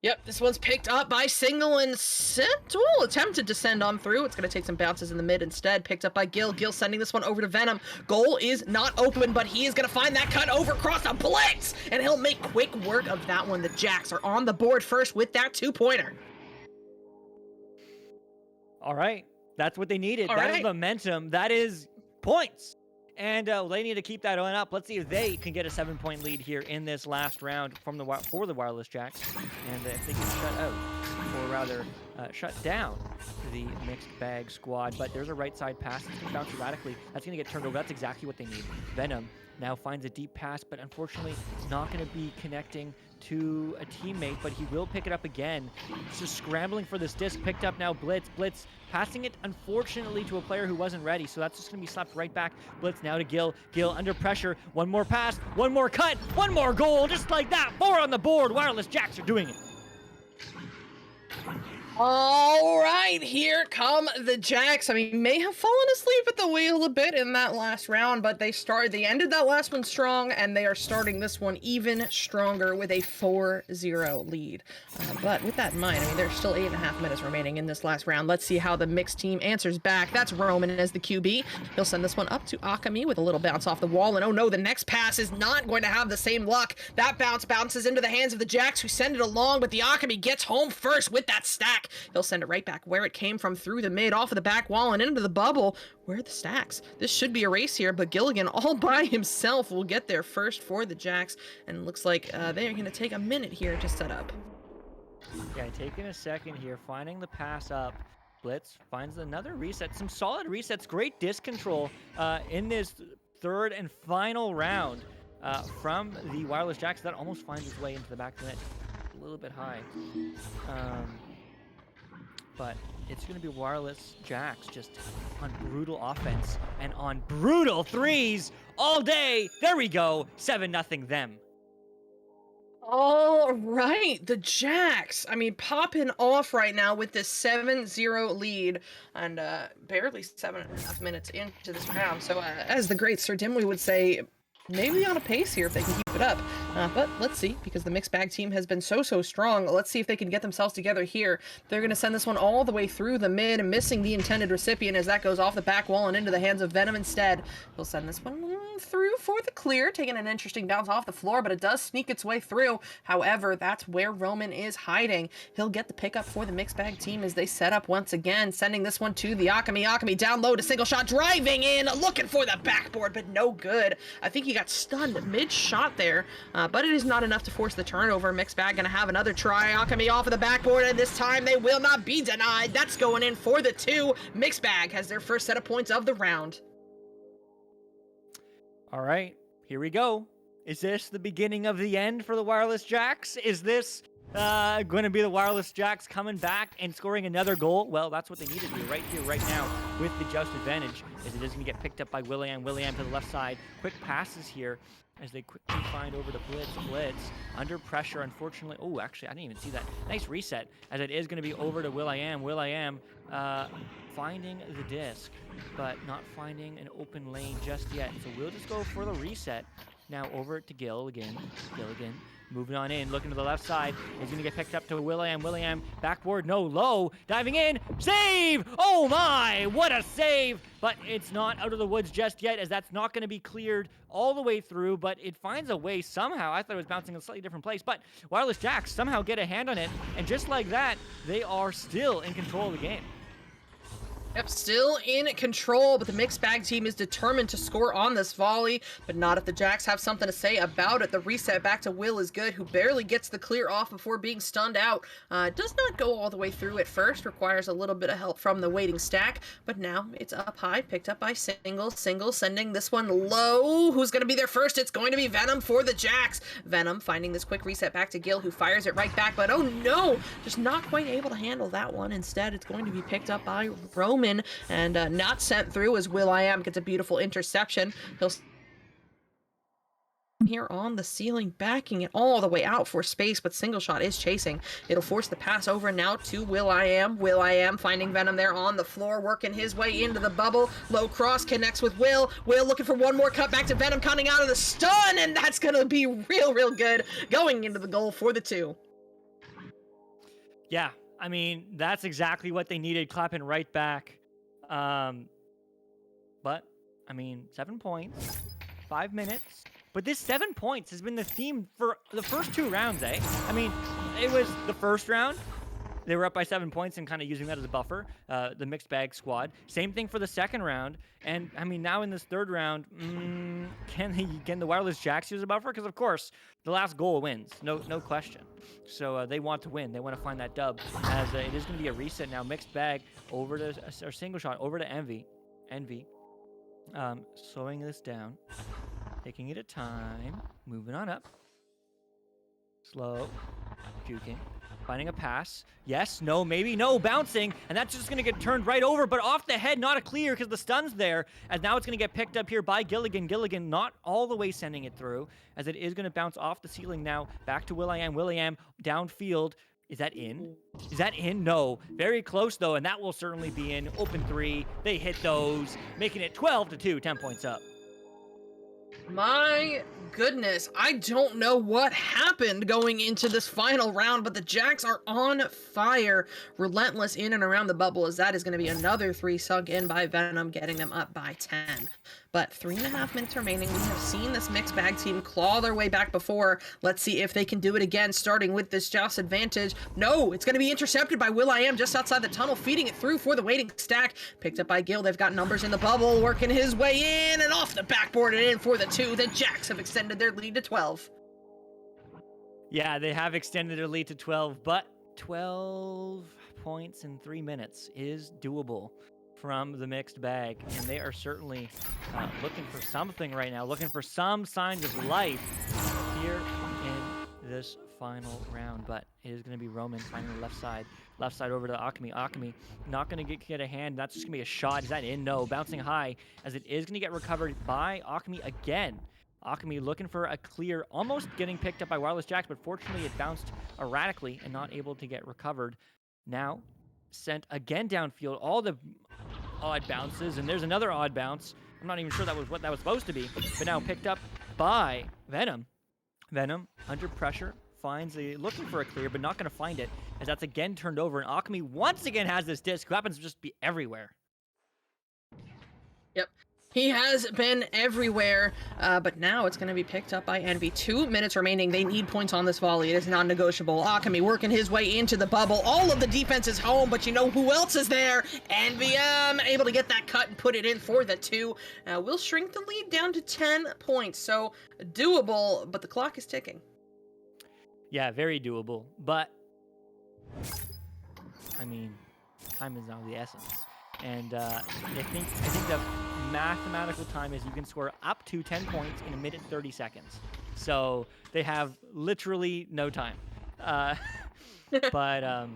Yep, this one's picked up by Single and sent. Oh, attempted to send on through. It's going to take some bounces in the mid instead. Picked up by Gil. Gil sending this one over to Venom. Goal is not open, but he is going to find that cut over across a blitz, and he'll make quick work of that one. The Jacks are on the board first with that 2-pointer. All right, that's what they needed. All That is right. momentum. That is points. And they need to keep that on up. Let's see if they can get a 7-point lead here in this last round for the Wireless Jacks. And if they can shut out, or rather shut down the mixed bag squad. But there's a right side pass. It's going to bounce erratically. That's going to get turned over. That's exactly what they need. Venom now finds a deep pass, but unfortunately not going to be connecting to a teammate, but he will pick it up again. Just scrambling for this disc. Picked up now Blitz. Blitz passing it, unfortunately, to a player who wasn't ready, so that's just going to be slapped right back. Blitz now to Gil. Gil under pressure. One more pass. One more cut. One more goal. Just like that. 4 on the board. Wireless Jacks are doing it. All right, here come the Jacks. I mean, may have fallen asleep at the wheel a bit in that last round, but they ended that last one strong, and they are starting this one even stronger with a 4-0 lead. But with that in mind, I mean, there's still 8.5 minutes remaining in this last round. Let's see how the mixed team answers back. That's Roman as the QB. He'll send this one up to Akami with a little bounce off the wall, and oh no, the next pass is not going to have the same luck. That bounce bounces into the hands of the Jacks, who send it along, but the Akami gets home first with that stack. He'll send it right back where it came from, through the mid, off of the back wall, and into the bubble. Where are the stacks? This should be a race here, but Gilligan all by himself will get there first for the Jacks, and it looks like they're going to take a minute here to set up. Yeah, taking a second here, finding the pass up. Blitz finds another reset, some solid resets, great disc control in this third and final round from the Wireless Jacks. That almost finds its way into the back of the net. A little bit high. But it's going to be Wireless Jacks just on brutal offense and on brutal threes all day. There we go. 7-0 them. All right, the Jacks. I mean, popping off right now with this 7-0 lead, and barely 7.5 minutes into this round. So, as the great Sir Dimwee would say, maybe on a pace here if they can keep it up. But let's see, because the mixed bag team has been so strong. Let's see if they can get themselves together here. They're going to send this one all the way through the mid, missing the intended recipient as that goes off the back wall and into the hands of Venom instead. He'll send this one through for the clear, taking an interesting bounce off the floor, but it does sneak its way through. However, that's where Roman is hiding. He'll get the pickup for the mixed bag team as they set up once again, sending this one to the Akami. Akami down low to Single Shot, driving in, looking for the backboard, but no good. I think he got stunned mid-shot there, but it is not enough to force the turnover. Mixed bag gonna have another try. Akami off of the backboard, and this time they will not be denied. That's going in for the 2. Mixed bag has their first set of points of the round. All right, here we go. Is this the beginning of the end for the Wireless Jacks? Is this going to be the Wireless Jacks coming back and scoring another goal? Well, that's what they need to do right here, right now, with the just advantage, as it is going to get picked up by William. William to the left side. Quick passes here as they quickly find over to Blitz. Blitz under pressure, unfortunately. Oh, actually, I didn't even see that. Nice reset, as it is going to be over to Will.i.am. Will.i.am finding the disc, but not finding an open lane just yet. So we'll just go for the reset. Now over to Gilligan. Gilligan moving on in, looking to the left side. He's gonna get picked up to Will.i.am. Will.i.am backboard, no, low, diving in, save! Oh my, what a save! But it's not out of the woods just yet, as that's not gonna be cleared all the way through, but it finds a way somehow. I thought it was bouncing in a slightly different place, but Wireless Jacks somehow get a hand on it, and just like that, they are still in control of the game. Yep, still in control, but the mixed bag team is determined to score on this volley, but not if the Jacks have something to say about it. The reset back to Will is good, who barely gets the clear off before being stunned out. Does not go all the way through at first, requires a little bit of help from the waiting stack, but now it's up high, picked up by Single, sending this one low. Who's going to be there first? It's going to be Venom for the Jacks. Venom finding this quick reset back to Gil, who fires it right back, but oh no, just not quite able to handle that one. Instead, it's going to be picked up by Roman, and not sent through as Will.i.am gets a beautiful interception. He'll here on the ceiling, backing it all the way out for space, but Single Shot is chasing. It'll force the pass over now to Will.i.am. Will.i.am finding Venom there on the floor, working his way into the bubble. Low cross connects with Will. Will looking for one more cut back to Venom, coming out of the stun, and that's gonna be real good, going into the goal for the 2. Yeah, I mean, that's exactly what they needed, clapping right back. But, I mean, 7 points, 5 minutes. But this 7 points has been the theme for the first 2 rounds, eh? I mean, it was the first round. They were up by 7 points and kind of using that as a buffer, the mixed bag squad. Same thing for the second round. And, I mean, now in this third round, can the Wireless Jacks use a buffer? Because, of course, the last goal wins. No question. So they want to win. They want to find that dub. As it is going to be a reset now. Mixed bag over to, or Single Shot over to Envy. Slowing this down. Taking it at time. Moving on up. Slow. Juking. Finding a pass. Yes, no, maybe, no, bouncing. And that's just going to get turned right over, but off the head, not a clear because the stun's there. As now it's going to get picked up here by Gilligan. Gilligan not all the way sending it through, as it is going to bounce off the ceiling now. Back to Will.i.am. Will.i.am downfield. Is that in? Is that in? No. Very close, though, and that will certainly be in. Open 3. They hit those, making it 12-2, 10 points up. My goodness, I don't know what happened going into this final round, but the Jacks are on fire. Relentless in and around the bubble, as that is going to be another 3 sunk in by Venom, getting them up by 10. But 3.5 minutes remaining. We have seen this mixed bag team claw their way back before. Let's see if they can do it again, starting with this Joust advantage. No, it's going to be intercepted by Will.i.am just outside the tunnel, feeding it through for the waiting stack. Picked up by Gil. They've got numbers in the bubble, working his way in and off the backboard and in for the 2. The Jacks have extended their lead to 12. Yeah, they have extended their lead to 12, but 12 points in 3 minutes is doable from the mixed bag, and they are certainly looking for something right now, looking for some signs of life here in this final round. But it is going to be Roman finding the left side over to Akami. Akami not going to get a hand. That's just going to be a shot. Is that in? No. Bouncing high, as it is going to get recovered by Akami again. Akami looking for a clear, almost getting picked up by Wireless Jacks, but fortunately it bounced erratically and not able to get recovered. Now sent again downfield, all the odd bounces, and there's another odd bounce. I'm not even sure that was what that was supposed to be, but now picked up by Venom. Venom under pressure finds looking for a clear, but not going to find it, as that's again turned over, and Akami once again has this disc, who happens to just be everywhere. Yep. He has been everywhere, but now it's going to be picked up by Envy. 2 minutes remaining. They need points on this volley. It is non-negotiable. Akami working his way into the bubble. All of the defense is home, but you know who else is there? NVM able to get that cut and put it in for the 2. We'll shrink the lead down to 10 points, so doable, but the clock is ticking. Yeah, very doable, but I mean, time is now the essence. And I think the mathematical time is you can score up to 10 points in 1 minute 30 seconds. So they have literally no time. But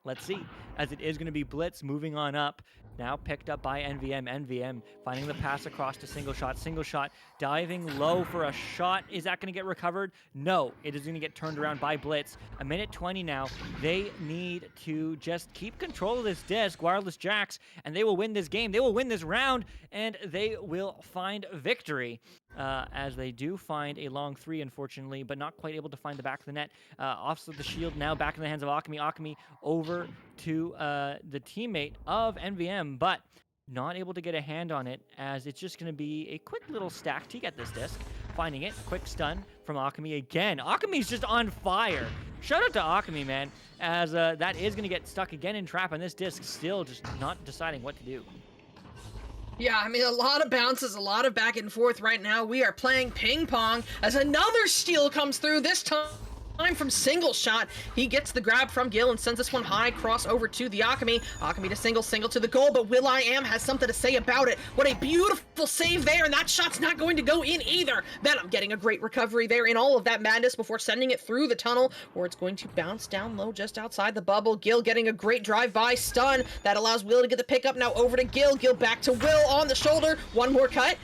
let's see, as it is going to be Blitz moving on up. Now picked up by NVM. NVM finding the pass across to Single Shot. Single Shot diving low for a shot. Is that going to get recovered? No. It is going to get turned around by Blitz. 1 minute 20 now. They need to just keep control of this disc, Wireless Jacks, and they will win this game. They will win this round, and they will find victory. as they do find a long three, unfortunately, but not quite able to find the back of the net. Off of the shield now back in the hands of Alchemy. Alchemy over to the teammate of NVM, but not able to get a hand on it, as it's just going to be a quick little stack to get this disc. Finding it, quick stun from Alchemy again. Alchemy's just on fire. Shout out to Alchemy, man, as that is going to get stuck again in trap, and this disc still just not deciding what to do. Yeah, I mean, a lot of bounces, a lot of back and forth right now. We are playing ping pong as another steal comes through, this time from single shot. He gets the grab from Gil and sends this one high, cross over to the Alchemy. Alchemy to single to the goal, but will.i.am has something to say about it. What a beautiful save there, and that shot's not going to go in either. Venom getting a great recovery there in all of that madness before sending it through the tunnel, where it's going to bounce down low just outside the bubble. Gil getting a great drive-by stun that allows Will to get the pickup. Now over to Gil. Gil back to Will on the shoulder. One more cut.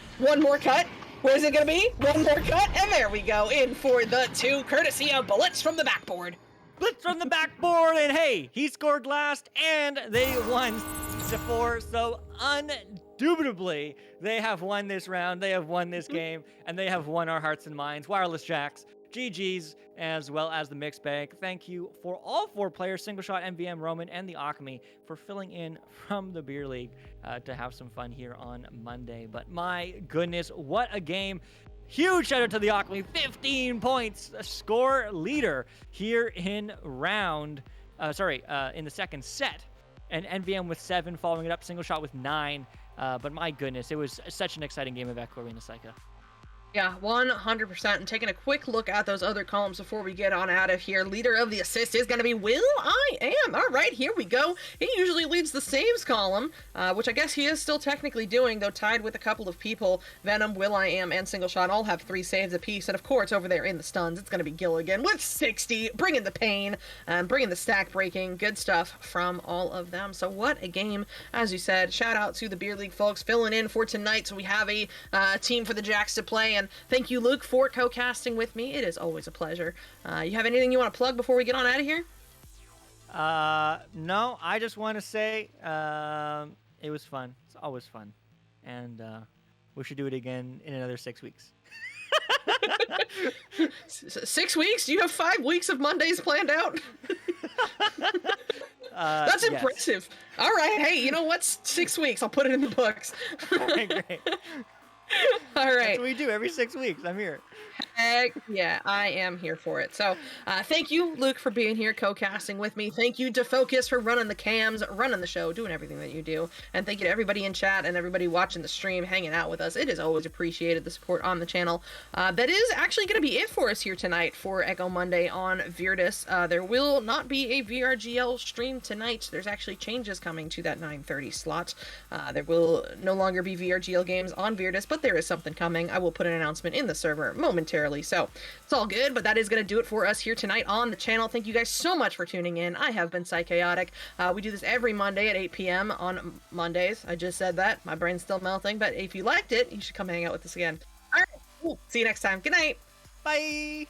Where's it gonna be? One more cut, and there we go, in for the two, courtesy of Blitz from the backboard. Blitz from the backboard, and hey, he scored last, and they won 6-4, so undoubtedly, they have won this round, they have won this game, and they have won our hearts and minds. Wireless Jacks, GG's, as well as the Mixed Bag. Thank you for all 4 players, Single Shot, MVM, Roman, and the Alchemy, for filling in from the Beer League to have some fun here on Monday. But my goodness, what a game. Huge shout out to the Alchemy, 15 points, a score leader here in in the second set. And NVM with 7, following it up, Single Shot with 9. But my goodness, it was such an exciting game of Echo Arena Psycho. Yeah, 100%. And taking a quick look at those other columns before we get on out of here. Leader of the assist is going to be will.i.am. All right, here we go. He usually leads the saves column, which I guess he is still technically doing, though tied with a couple of people. Venom, will.i.am, and Single Shot all have 3 saves apiece. And of course, over there in the stuns, it's going to be Gil again with 60, bringing the pain, bringing the stack breaking. Good stuff from all of them. So what a game, as you said. Shout out to the Beer League folks filling in for tonight. So we have a team for the Jacks to play. And thank you, Luke, for co-casting with me. It is always a pleasure. You have anything you want to plug before we get on out of here? No, I just want to say it was fun. It's always fun. And we should do it again in another 6 weeks. 6 weeks? Do you have 5 weeks of Mondays planned out? That's impressive. Yes. All right. Hey, you know what? 6 weeks. I'll put it in the books. Okay, great. All right. That's what we do every 6 weeks. I'm here. Heck yeah, I am here for it. So thank you, Luke, for being here co-casting with me. Thank you to Focus for running the cams, running the show, doing everything that you do. And thank you to everybody in chat and everybody watching the stream, hanging out with us. It is always appreciated, the support on the channel. That is actually going to be it for us here tonight for Echo Monday on Virtus. There will not be a VRGL stream tonight. There's actually changes coming to that 9:30 slot. There will no longer be VRGL games on Virtus, but there is something coming. I will put an announcement in the server momentarily. So it's all good, but that is going to do it for us here tonight on the channel. Thank you guys so much for tuning in. I have been Psychaotic. We do this every Monday at 8 p.m. on Mondays. I just said that. My brain's still melting, but if you liked it, you should come hang out with us again. All right, cool. See you next time. Good night. Bye.